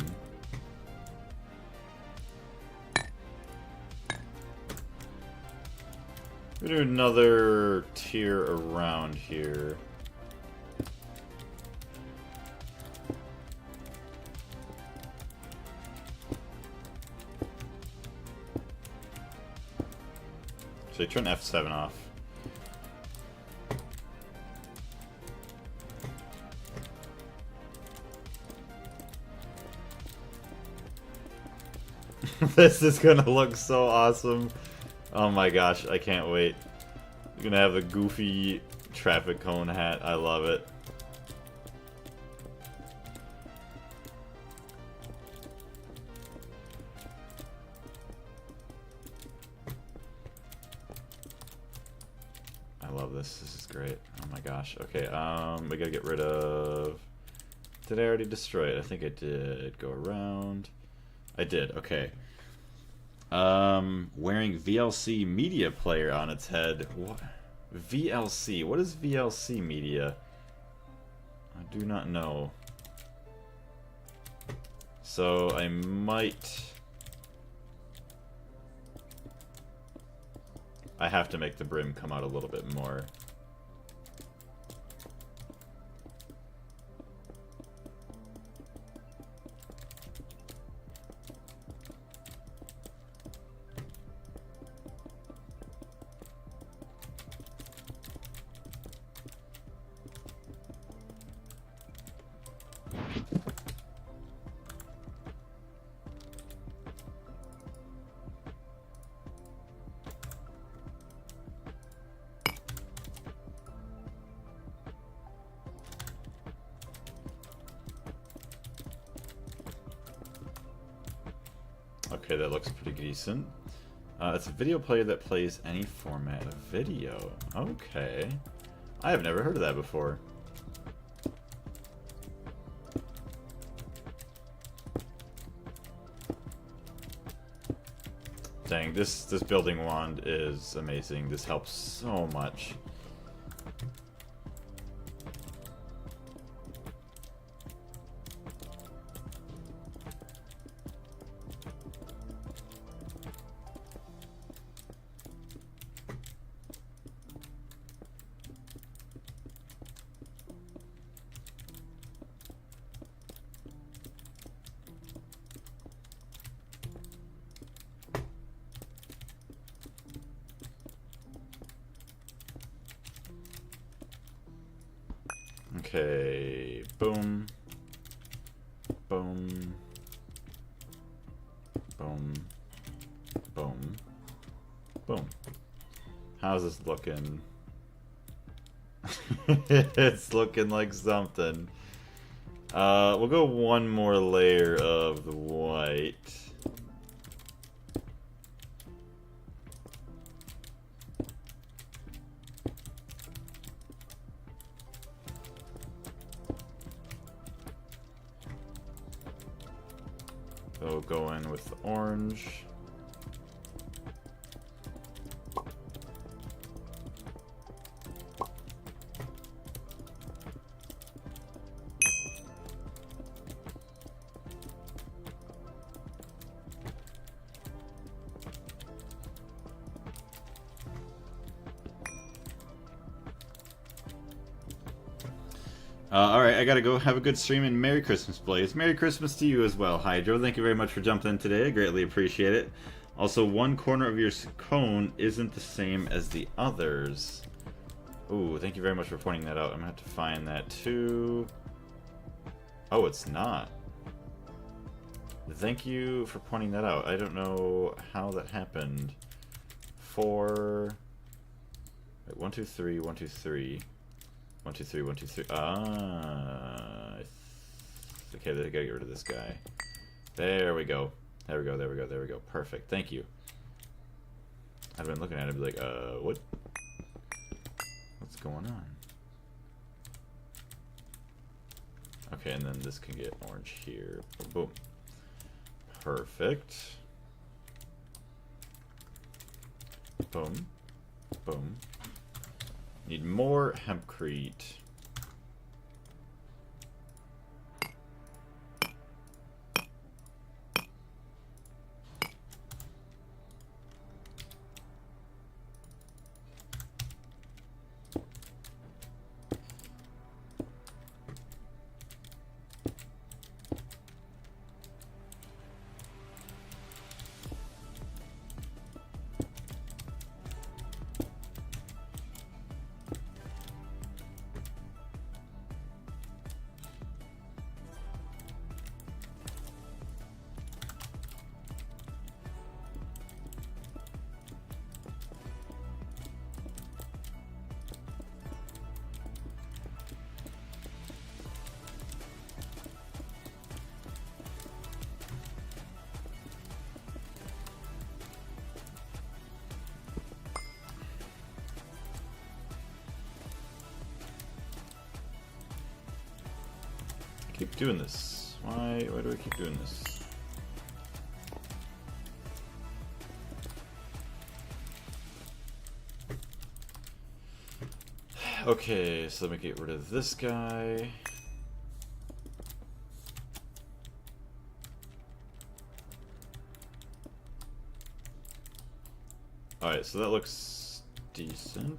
We do another tier around here. Should I turn F7 off? This is gonna look so awesome. Oh my gosh, I can't wait. You're gonna have the goofy traffic cone hat. I love it. I love this. This is great. Oh my gosh. Okay, we gotta get rid of... Did I already destroy it? I think I did. Go around. I did. Okay. Wearing VLC media player on its head. What? VLC? What is VLC media? I do not know. So I might... I have to make the brim come out a little bit more. Okay, that looks pretty decent. It's a video player that plays any format of video. Okay. I have never heard of that before. Dang, this building wand is amazing. This helps so much. Okay, boom, boom, boom, boom, boom. How's this looking? It's looking like something. We'll go one more layer of the white. So go in with the orange. Alright, I gotta go. Have a good stream and Merry Christmas, Blaze. Merry Christmas to you as well, Hydro. Thank you very much for jumping in today. I greatly appreciate it. Also, one corner of your cone isn't the same as the others. Ooh, thank you very much for pointing that out. I'm gonna have to find that too. Oh, it's not. Thank you for pointing that out. I don't know how that happened. 4... Wait, 1, 2, 3, 1, 2, 3. 1, 2, 3, 1, 2, 3. Ah. Okay, I gotta get rid of this guy. There we go. There we go, there we go, there we go. Perfect. Thank you. I've been looking at it and be like, what? What's going on? Okay, and then this can get orange here. Boom. Perfect. Boom. Boom. Need more hempcrete. Keep doing this. Why do I keep doing this? Okay, so let me get rid of this guy. Alright, so that looks decent.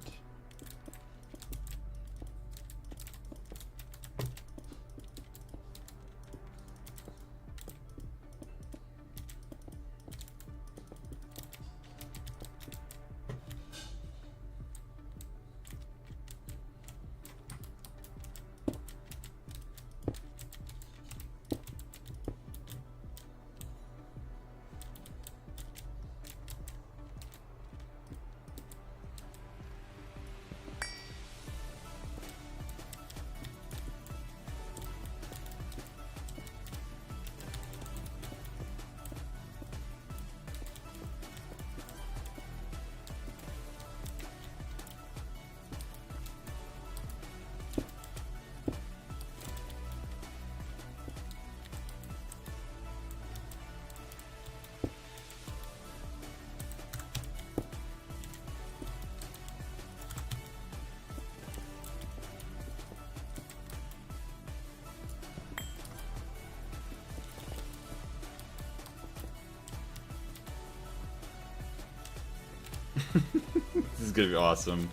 This is gonna be awesome.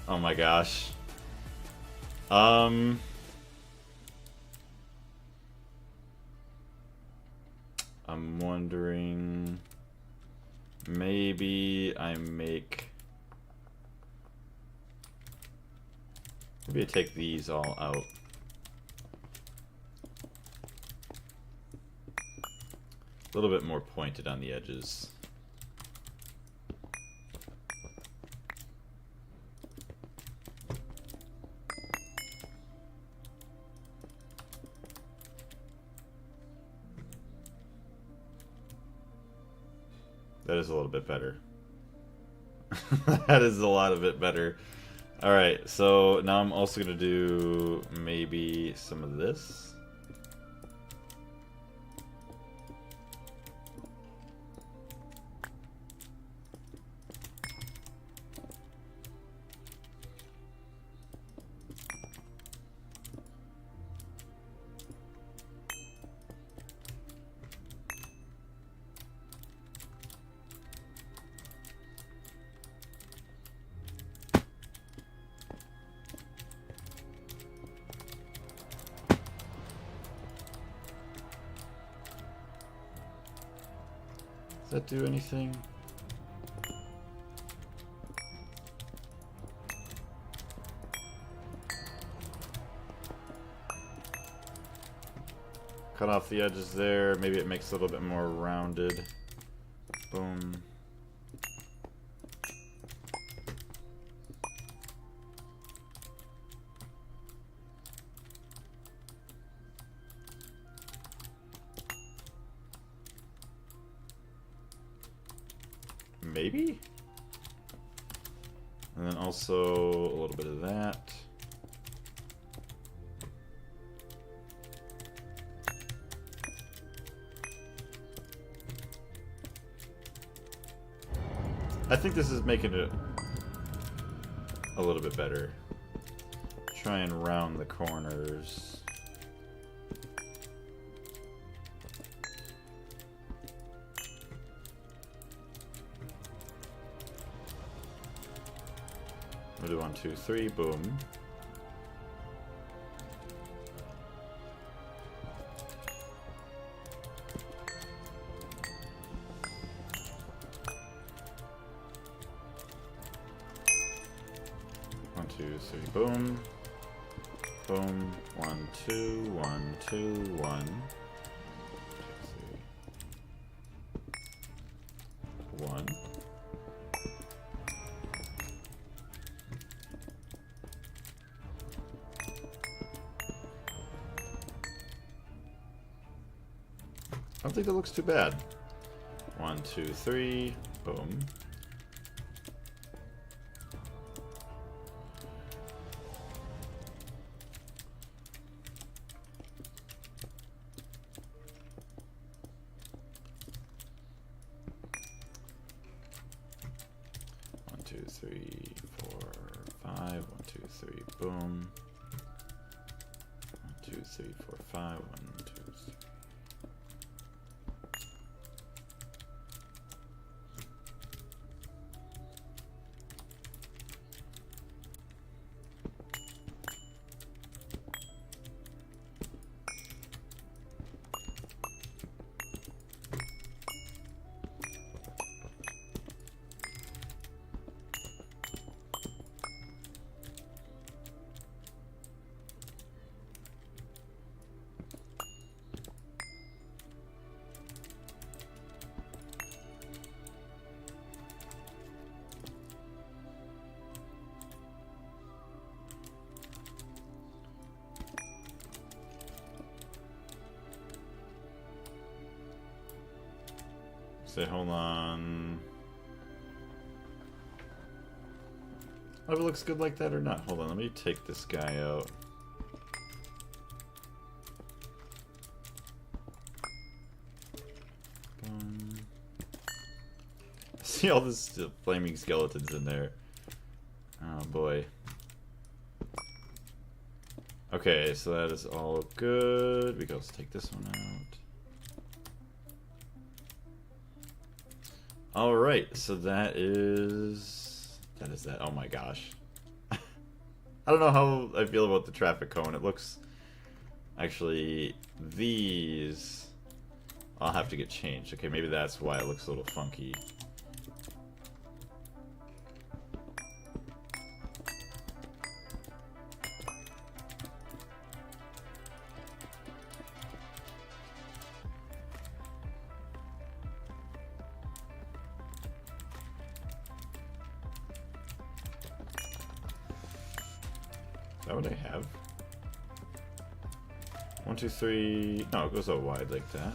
Oh my gosh. I'm wondering, maybe I take these all out. A little bit more pointed on the edges. That is a little bit better. That is a lot of it better. Alright, so now I'm also going to do maybe some of this. Does that do anything? Cut off the edges there. Maybe it makes it a little bit more rounded. Boom. Maybe? And then also a little bit of that. I think this is making it a little bit better. Try and round the corners. We'll do 1, 2, 3, boom. Boom. Boom. 1, 2, 1, 2, 1. 2, 3. 1. I don't think that looks too bad. 1, 2, 3. Boom. Boom. 1, 2, 3, 4, 5. 1, 2, 3. Say, hold on. Oh, if it looks good like that or not. Hold on, let me take this guy out. See all this flaming skeletons in there. Oh boy. Okay, so that is all good. We can also take this one out. Alright, so that is that. Oh my gosh. I don't know how I feel about the traffic cone. It looks... Actually, these... I'll have to get changed. Okay, maybe that's why it looks a little funky. Is that what I have? 1, 2, 3... No, it goes out wide like that.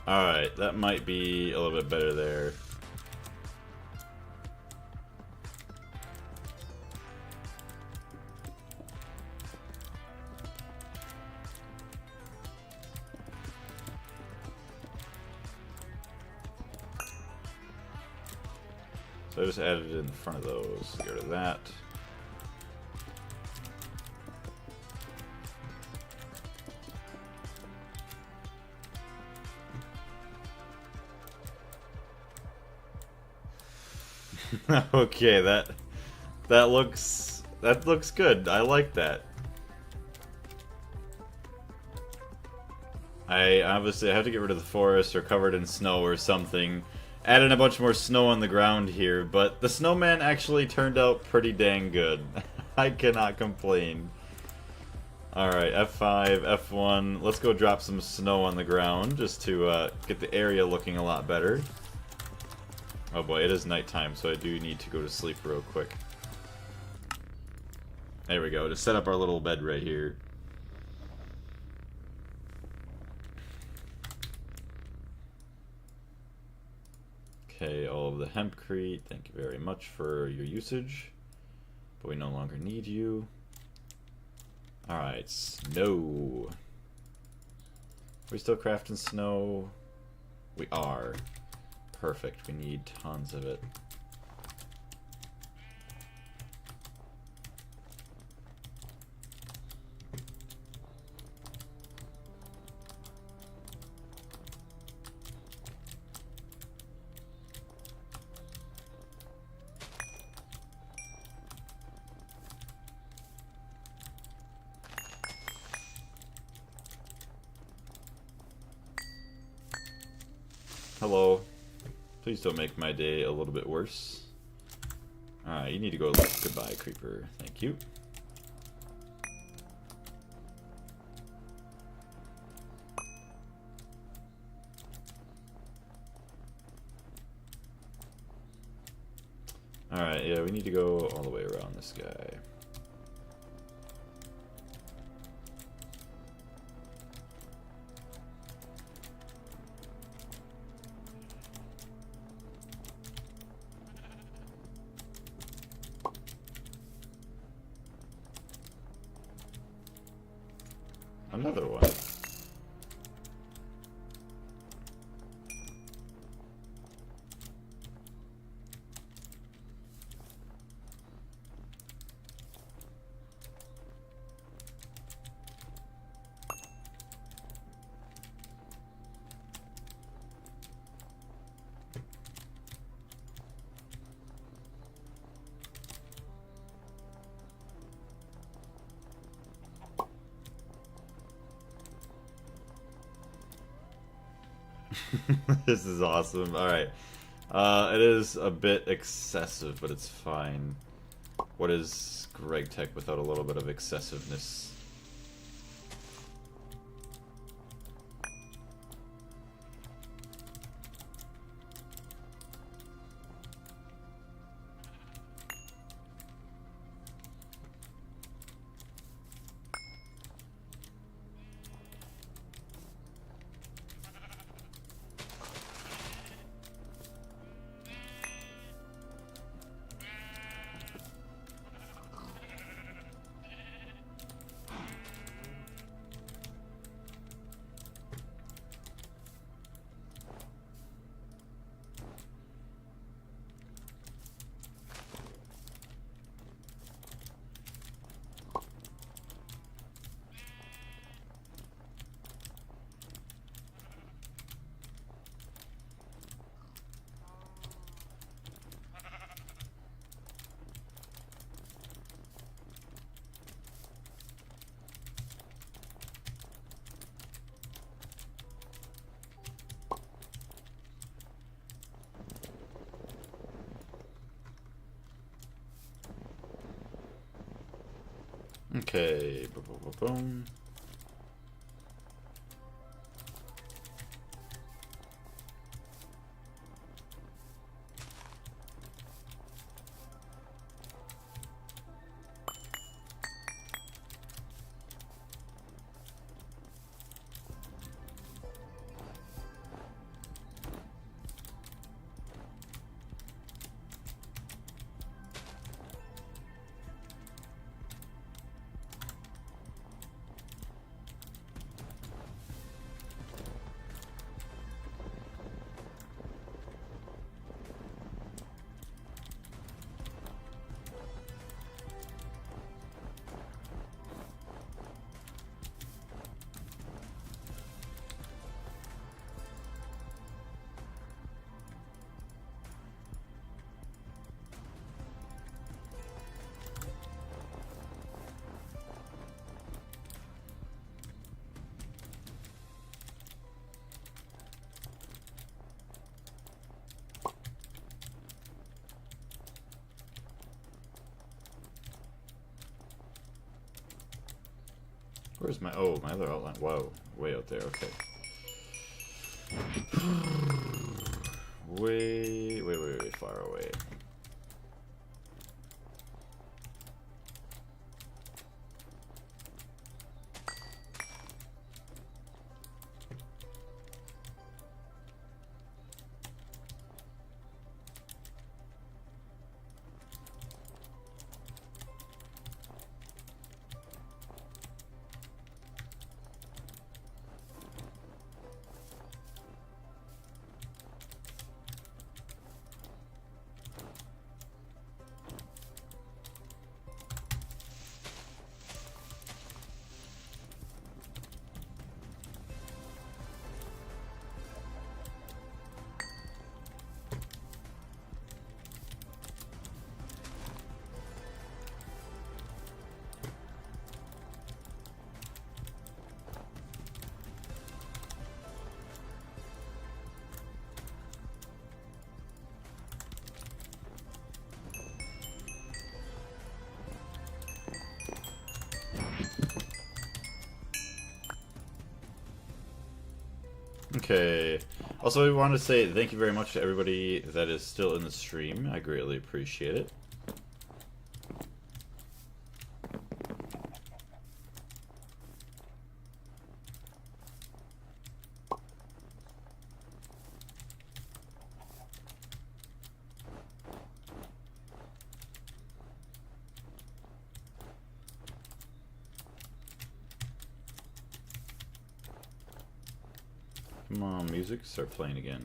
Alright, that might be a little bit better there. So I just added it in front of those. Get rid of that. Okay, that looks good. I like that. I obviously have to get rid of the forest or cover it in snow or something. Add in a bunch more snow on the ground here, but the snowman actually turned out pretty dang good. I cannot complain. Alright, F5, F1. Let's go drop some snow on the ground just to get the area looking a lot better. Oh boy, it is nighttime, so I do need to go to sleep real quick. There we go, to set up our little bed right here. Okay, all of the hempcrete, thank you very much for your usage. But we no longer need you. Alright, snow. Are we still crafting snow? We are. Perfect, we need tons of it. Hello. Please don't make my day a little bit worse. Alright, you need to go. Goodbye, creeper. Thank you. Alright, yeah, we need to go all the way around this guy. Another one. This is awesome. Alright. It is a bit excessive, but it's fine. What is Gregtech without a little bit of excessiveness? Okay, boom, boom, boom, boom. Where's my... Oh, my other outline. Whoa. Way out there. Okay. Way far away. Okay. Also, we want to say thank you very much to everybody that is still in the stream. I greatly appreciate it. Come on, music, start playing again.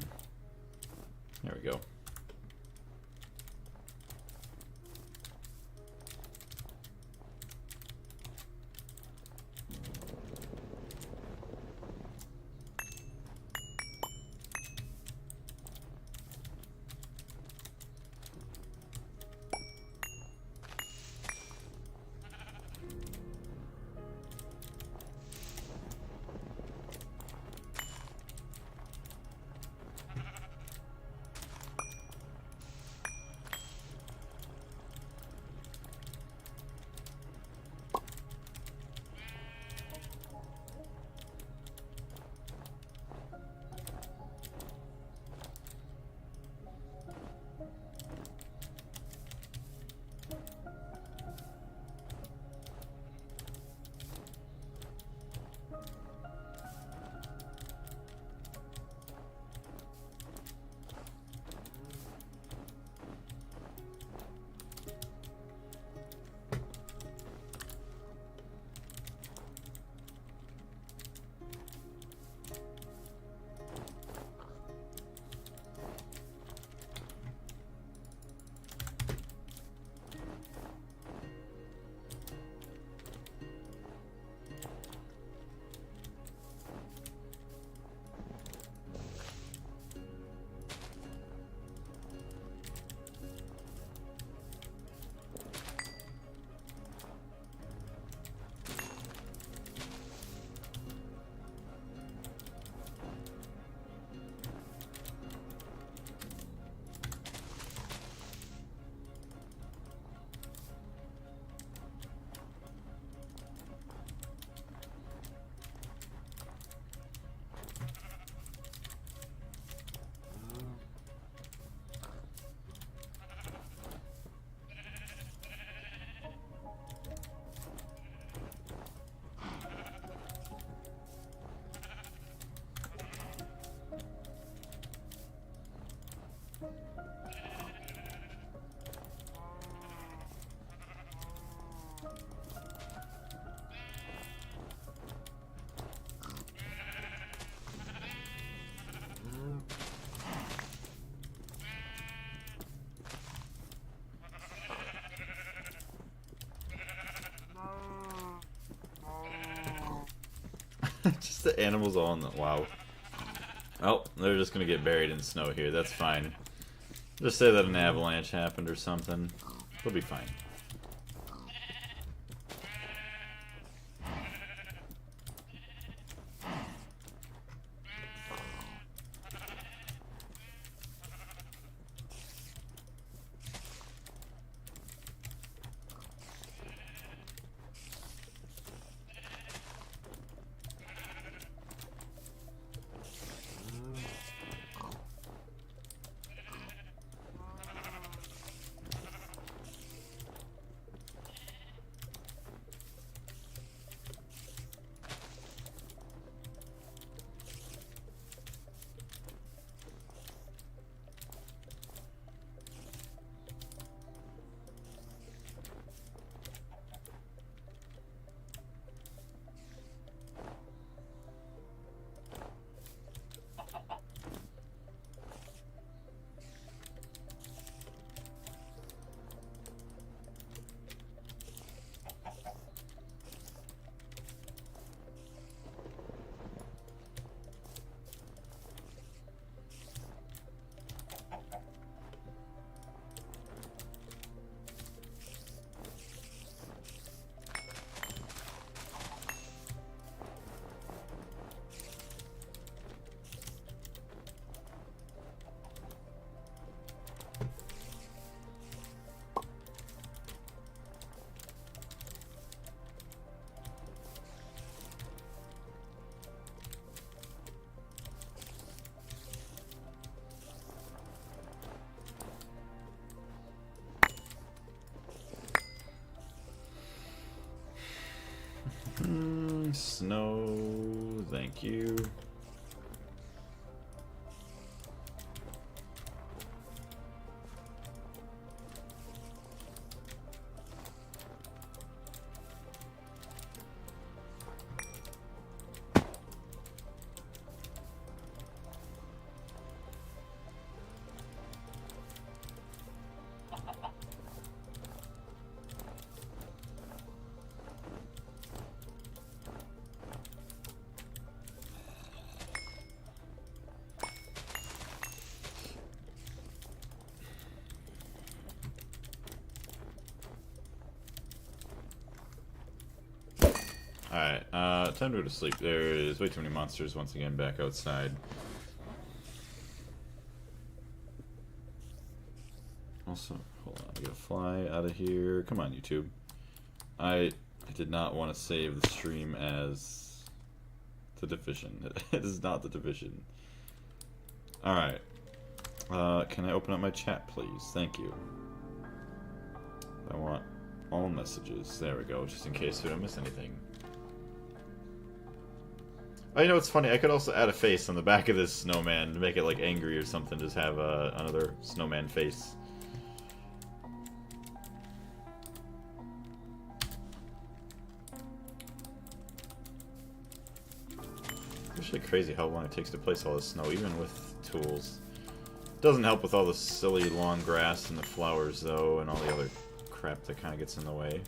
There we go. Just the animals all in the... Wow. Oh, they're just gonna get buried in snow here. That's fine. Just say that an avalanche happened or something. They'll be fine. Thank you. Alright, time to go to sleep. There's way too many monsters once again back outside. Also, hold on, I gotta fly out of here. Come on, YouTube. I did not want to save the stream as The Division. It is not The Division. Alright. Can I open up my chat, please? Thank you. I want all messages. There we go, just in case we don't miss anything. Oh, you know what's funny? I could also add a face on the back of this snowman to make it like angry or something. Just have another snowman face. It's actually crazy how long it takes to place all this snow, even with tools. Doesn't help with all the silly long grass and the flowers, though, and all the other crap that kind of gets in the way.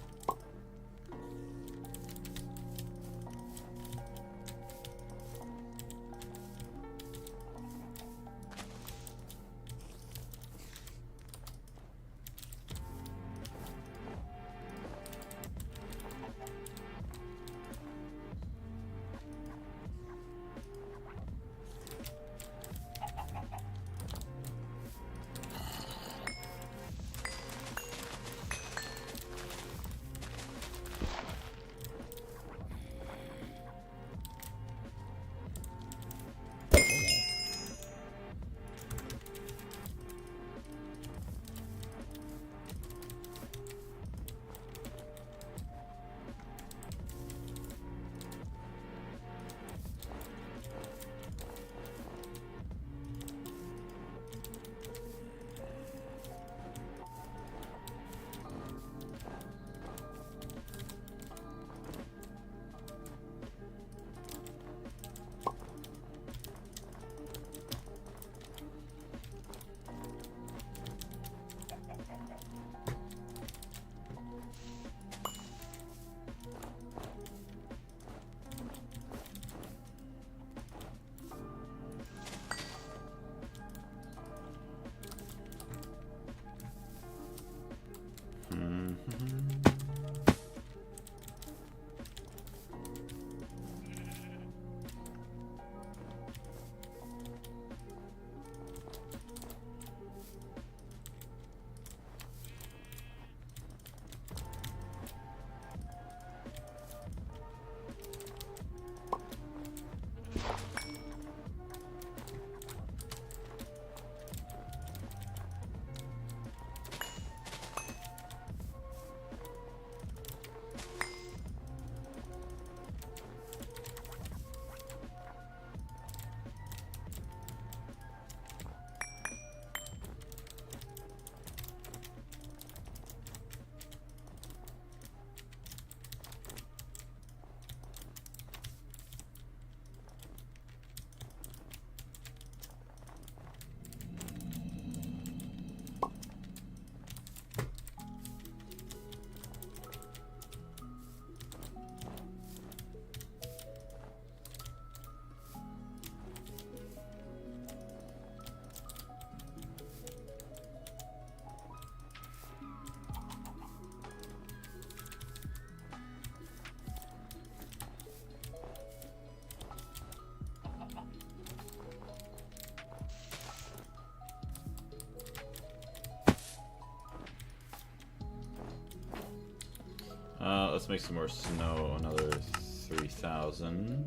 Let's make some more snow. Another 3,000.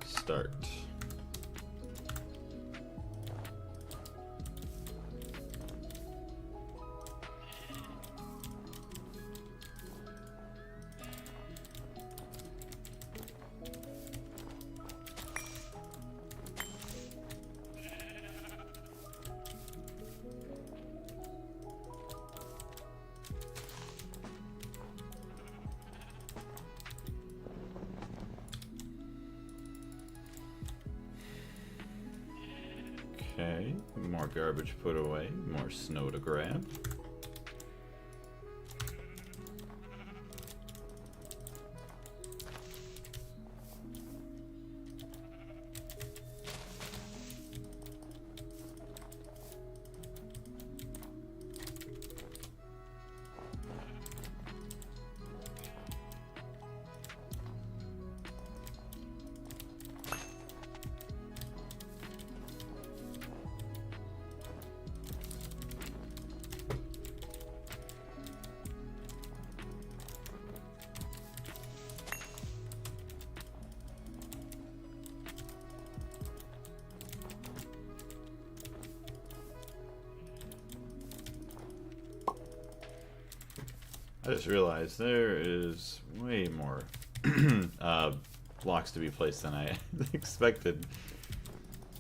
Start. Okay, more garbage put away, more snow to grab. I just realized there is way more blocks to be placed than I expected.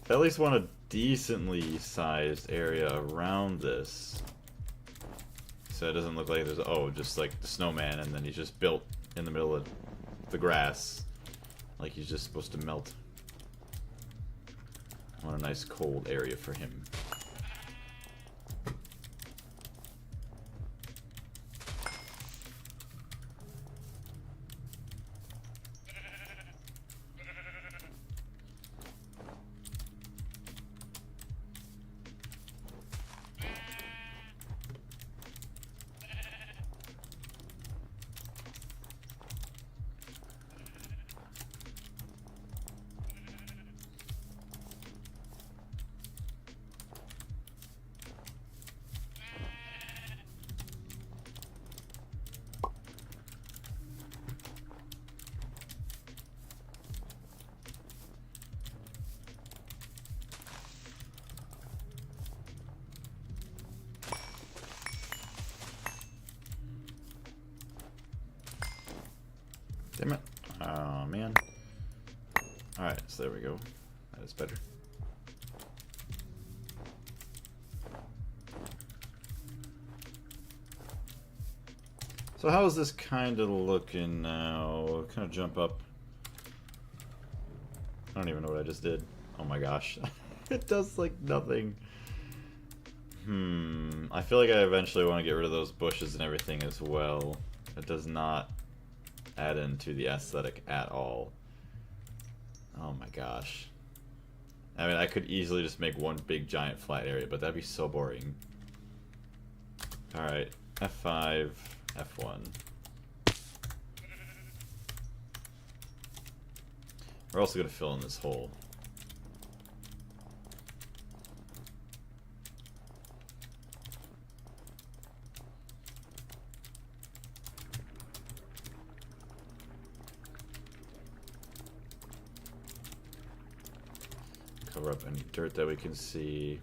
I at least want a decently sized area around this, so it doesn't look like there's just like the snowman and then he's just built in the middle of the grass, like he's just supposed to melt. I want a nice cold area for him. Damn it. Oh, man. Alright, so there we go. That is better. So how is this kind of looking now? Kind of jump up. I don't even know what I just did. Oh my gosh. It does like nothing. I feel like I eventually want to get rid of those bushes and everything as well. It does not add into the aesthetic at all. Oh my gosh. I mean, I could easily just make one big giant flat area, but that'd be so boring. Alright, F5, F1. We're also going to fill in this hole. Cover up any dirt that we can see.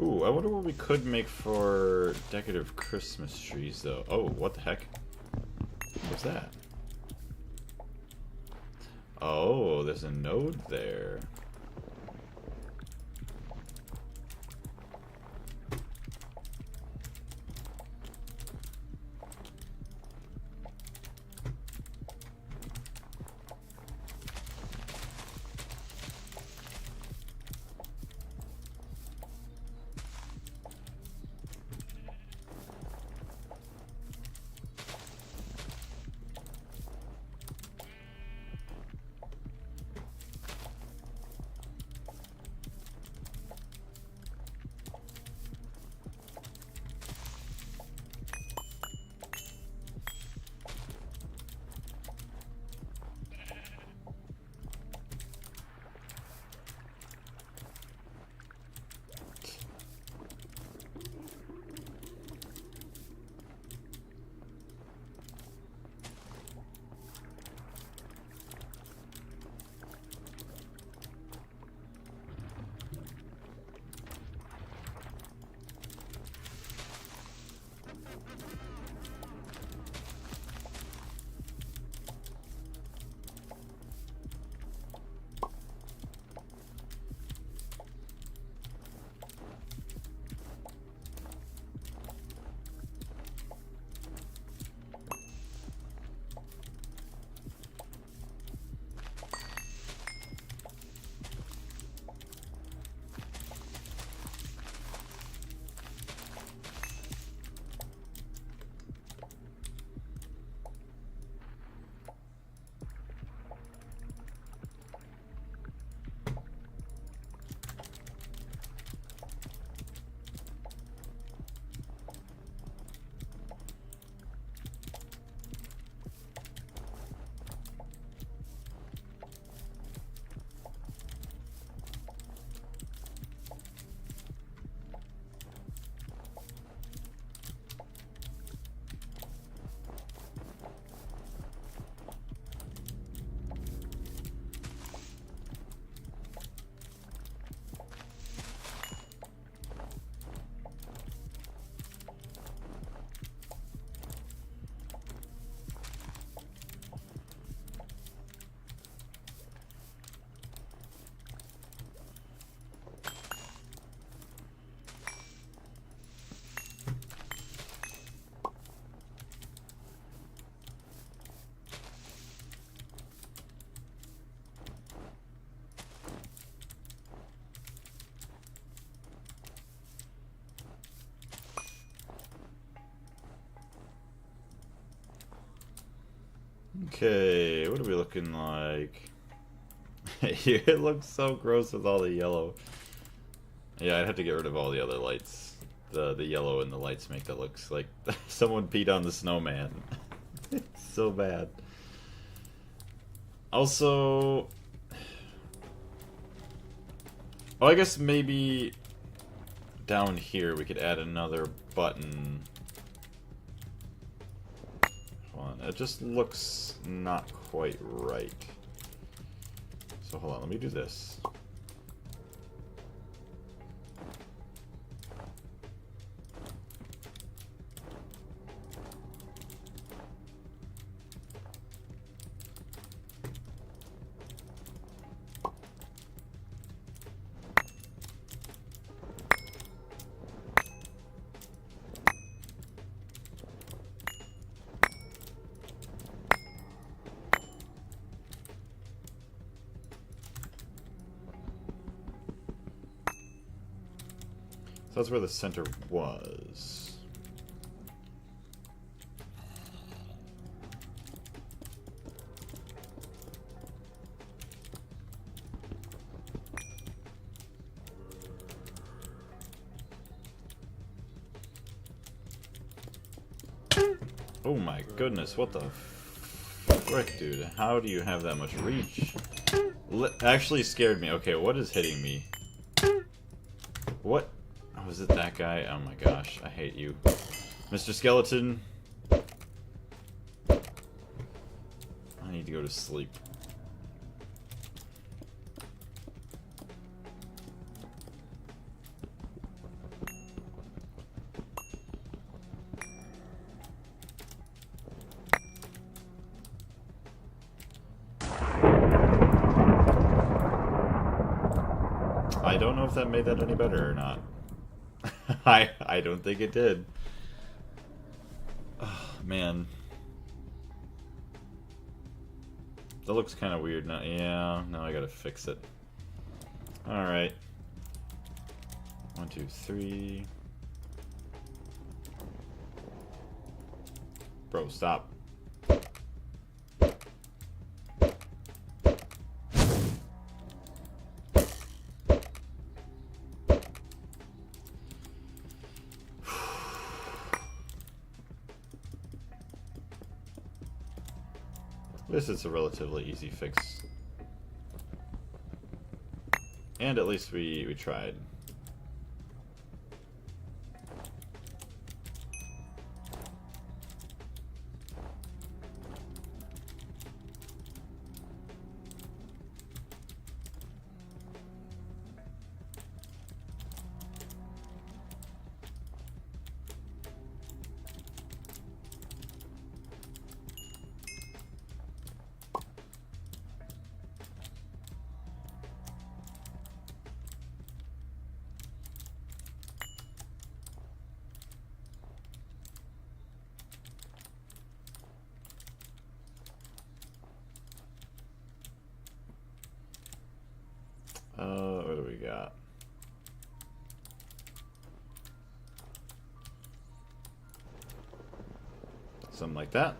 Ooh, I wonder what we could make for decorative Christmas trees, though. Oh, what the heck? What's that? Oh, there's a node there. Okay, what are we looking like? It looks so gross with all the yellow. Yeah, I'd have to get rid of all the other lights. The yellow and the lights make that looks like someone peed on the snowman. It's so bad. Also, oh, I guess maybe down here we could add another button. Hold on, it just looks not quite right. So hold on, let me do this. So that's where the center was. Oh my goodness, what the frick, dude? How do you have that much reach? Actually scared me. Okay, what is hitting me? What? Oh, is it that guy? Oh my gosh, I hate you. Mr. Skeleton. I need to go to sleep. I don't know if that made that any better or not. I don't think it did. Oh, man. That looks kind of weird now. Yeah, now I gotta fix it. Alright. 1, 2, 3. Bro, stop. This is a relatively easy fix. And at least we tried. What do we got? Something like that.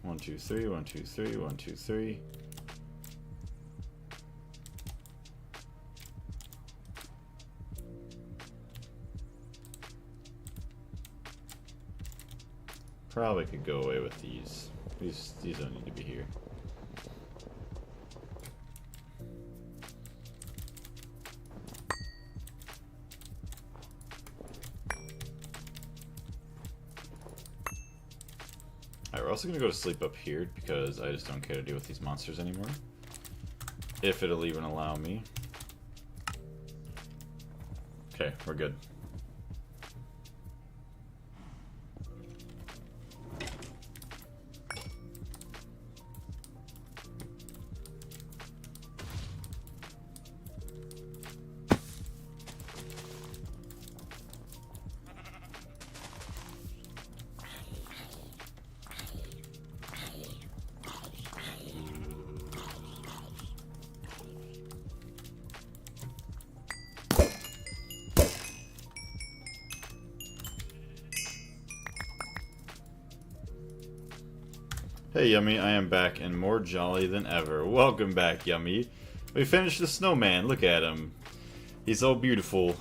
1, 2, 3, 1, 2, 3, 1, 2, 3. Probably could go away with these. These don't need to be here. Alright, we're also gonna go to sleep up here because I just don't care to deal with these monsters anymore. If it'll even allow me. Okay, we're good. Hey Yummy, I am back and more jolly than ever. Welcome back, Yummy. We finished the Snowman, look at him. He's so beautiful.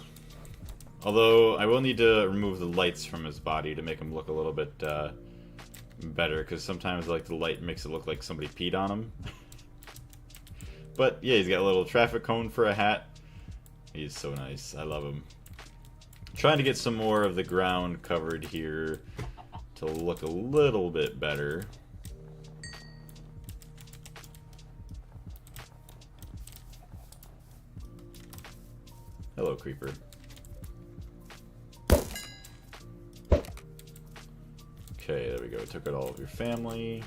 Although, I will need to remove the lights from his body to make him look a little bit better, because sometimes like the light makes it look like somebody peed on him. But yeah, he's got a little traffic cone for a hat. He's so nice, I love him. Trying to get some more of the ground covered here to look a little bit better. Hello, creeper. Okay, there we go. Took out all of your family.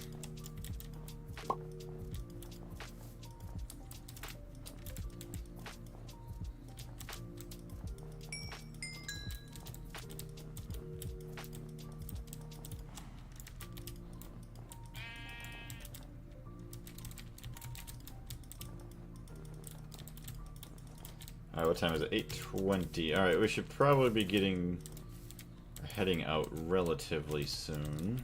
Alright, what time is it? 8:20. Alright, we should probably be heading out relatively soon.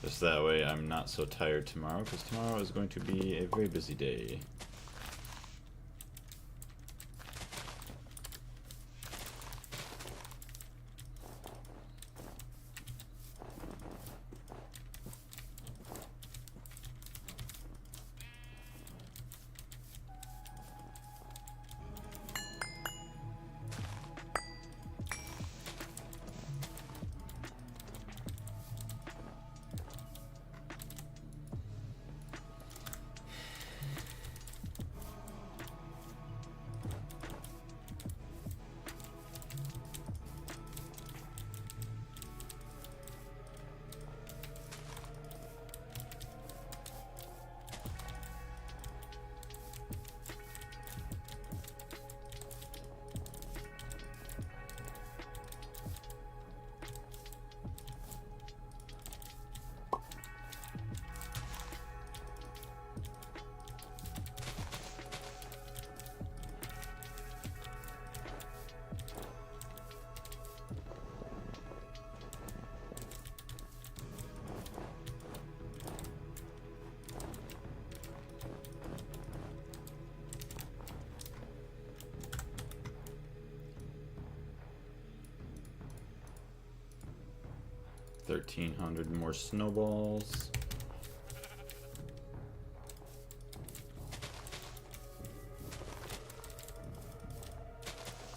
Just that way I'm not so tired tomorrow, because tomorrow is going to be a very busy day. $1,300 more snowballs.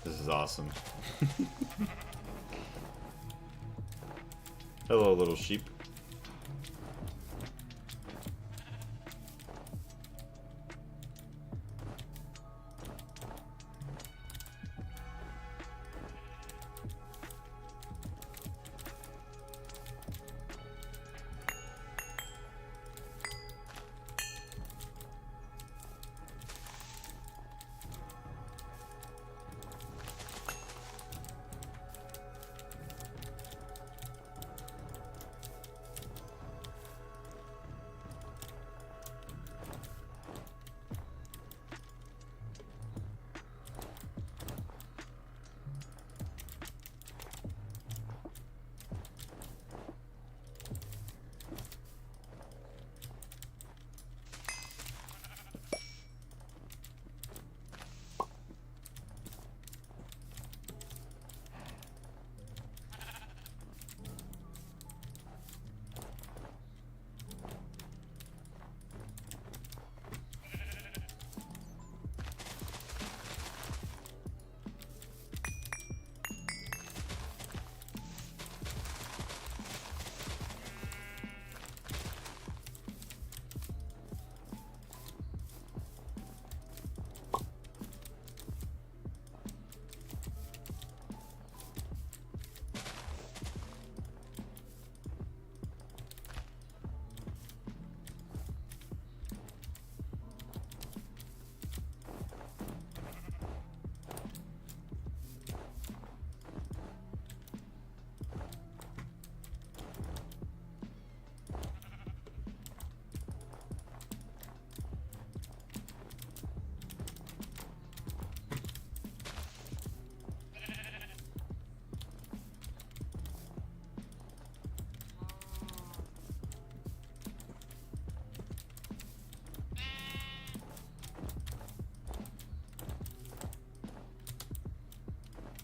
This is awesome. Hello, little sheep.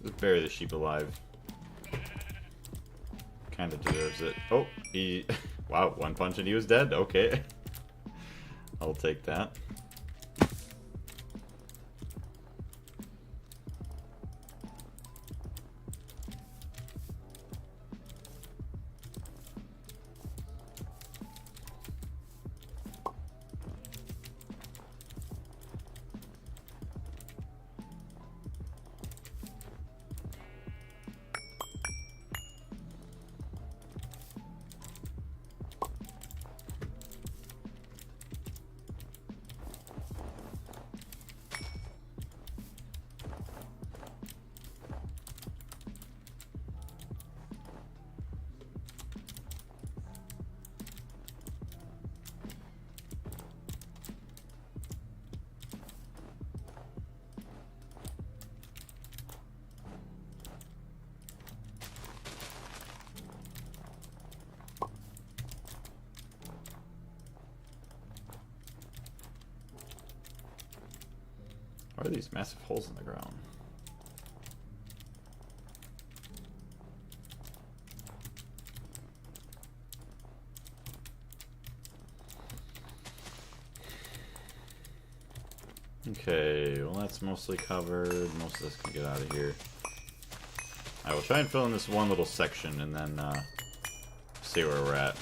Just bury the sheep alive. Kind of deserves it. Oh, he... Wow, one punch and he was dead. Okay. I'll take that. What are these massive holes in the ground? Okay, well that's mostly covered. Most of this can get out of here. I will try and fill in this one little section and then see where we're at.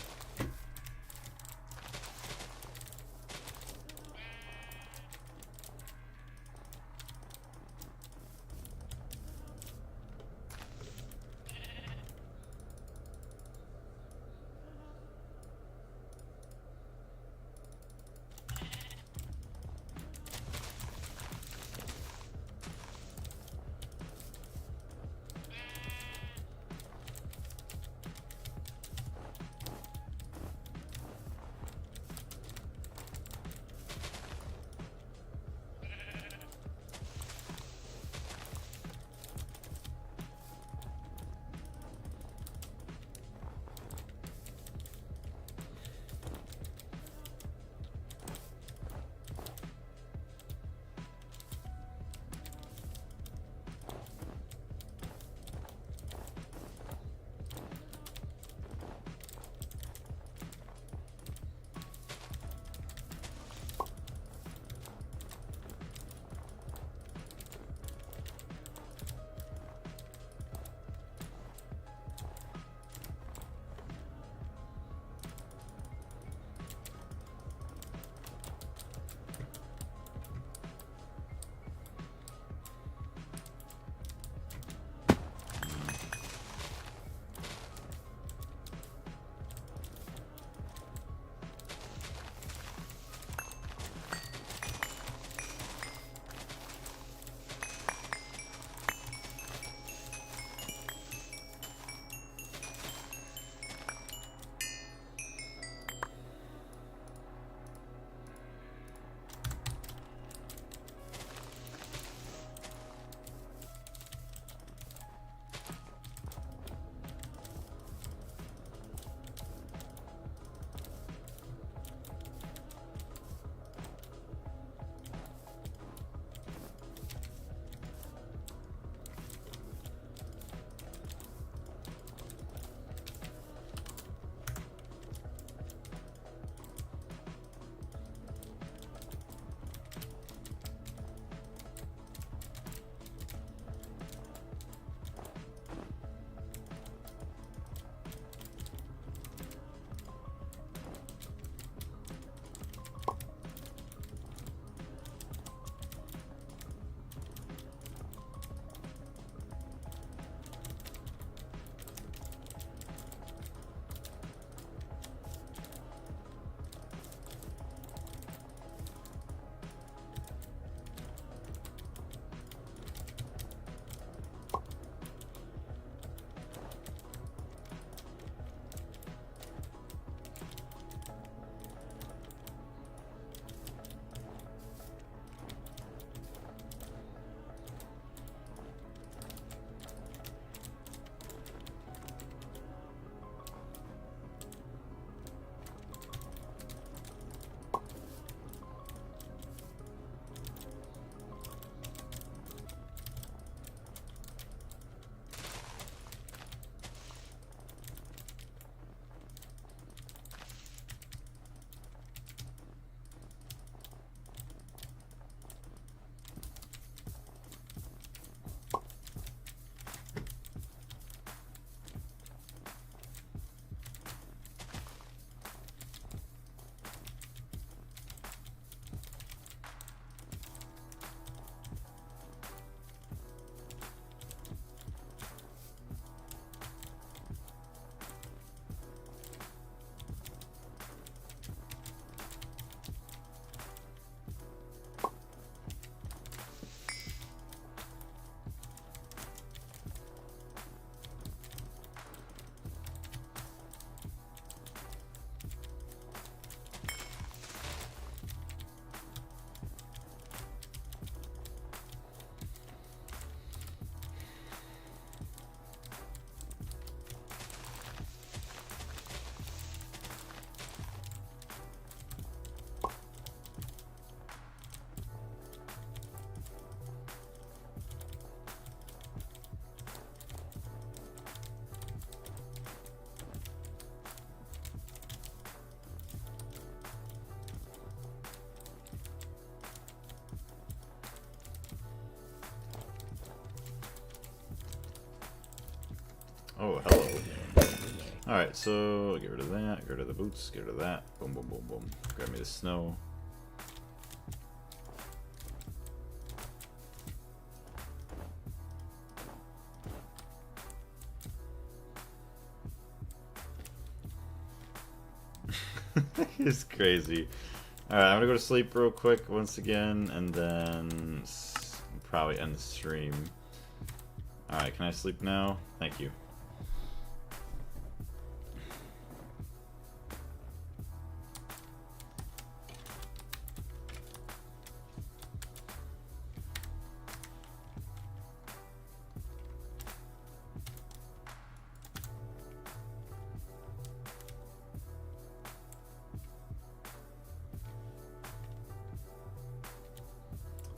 Alright, so get rid of that, get rid of the boots, get rid of that. Boom, boom, boom, boom. Grab me the snow. It's crazy. Alright, I'm gonna go to sleep real quick once again, and then probably end the stream. Alright, can I sleep now? Thank you.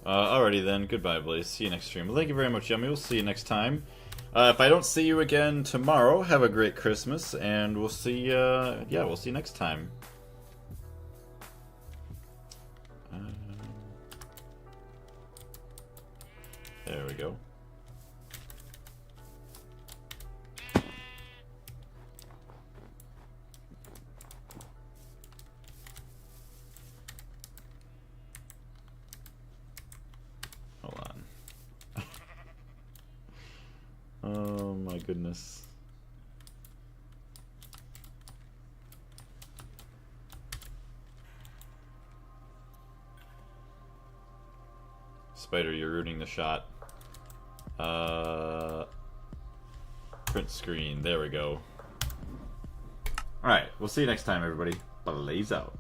Alrighty then, goodbye Blaze, see you next stream. Well, thank you very much, Yummy, we'll see you next time. If I don't see you again tomorrow, have a great Christmas, and we'll see, yeah, we'll see you next time. There we go. Oh my goodness. Spider, you're ruining the shot. Print screen, there we go. Alright, we'll see you next time everybody. Blaze out.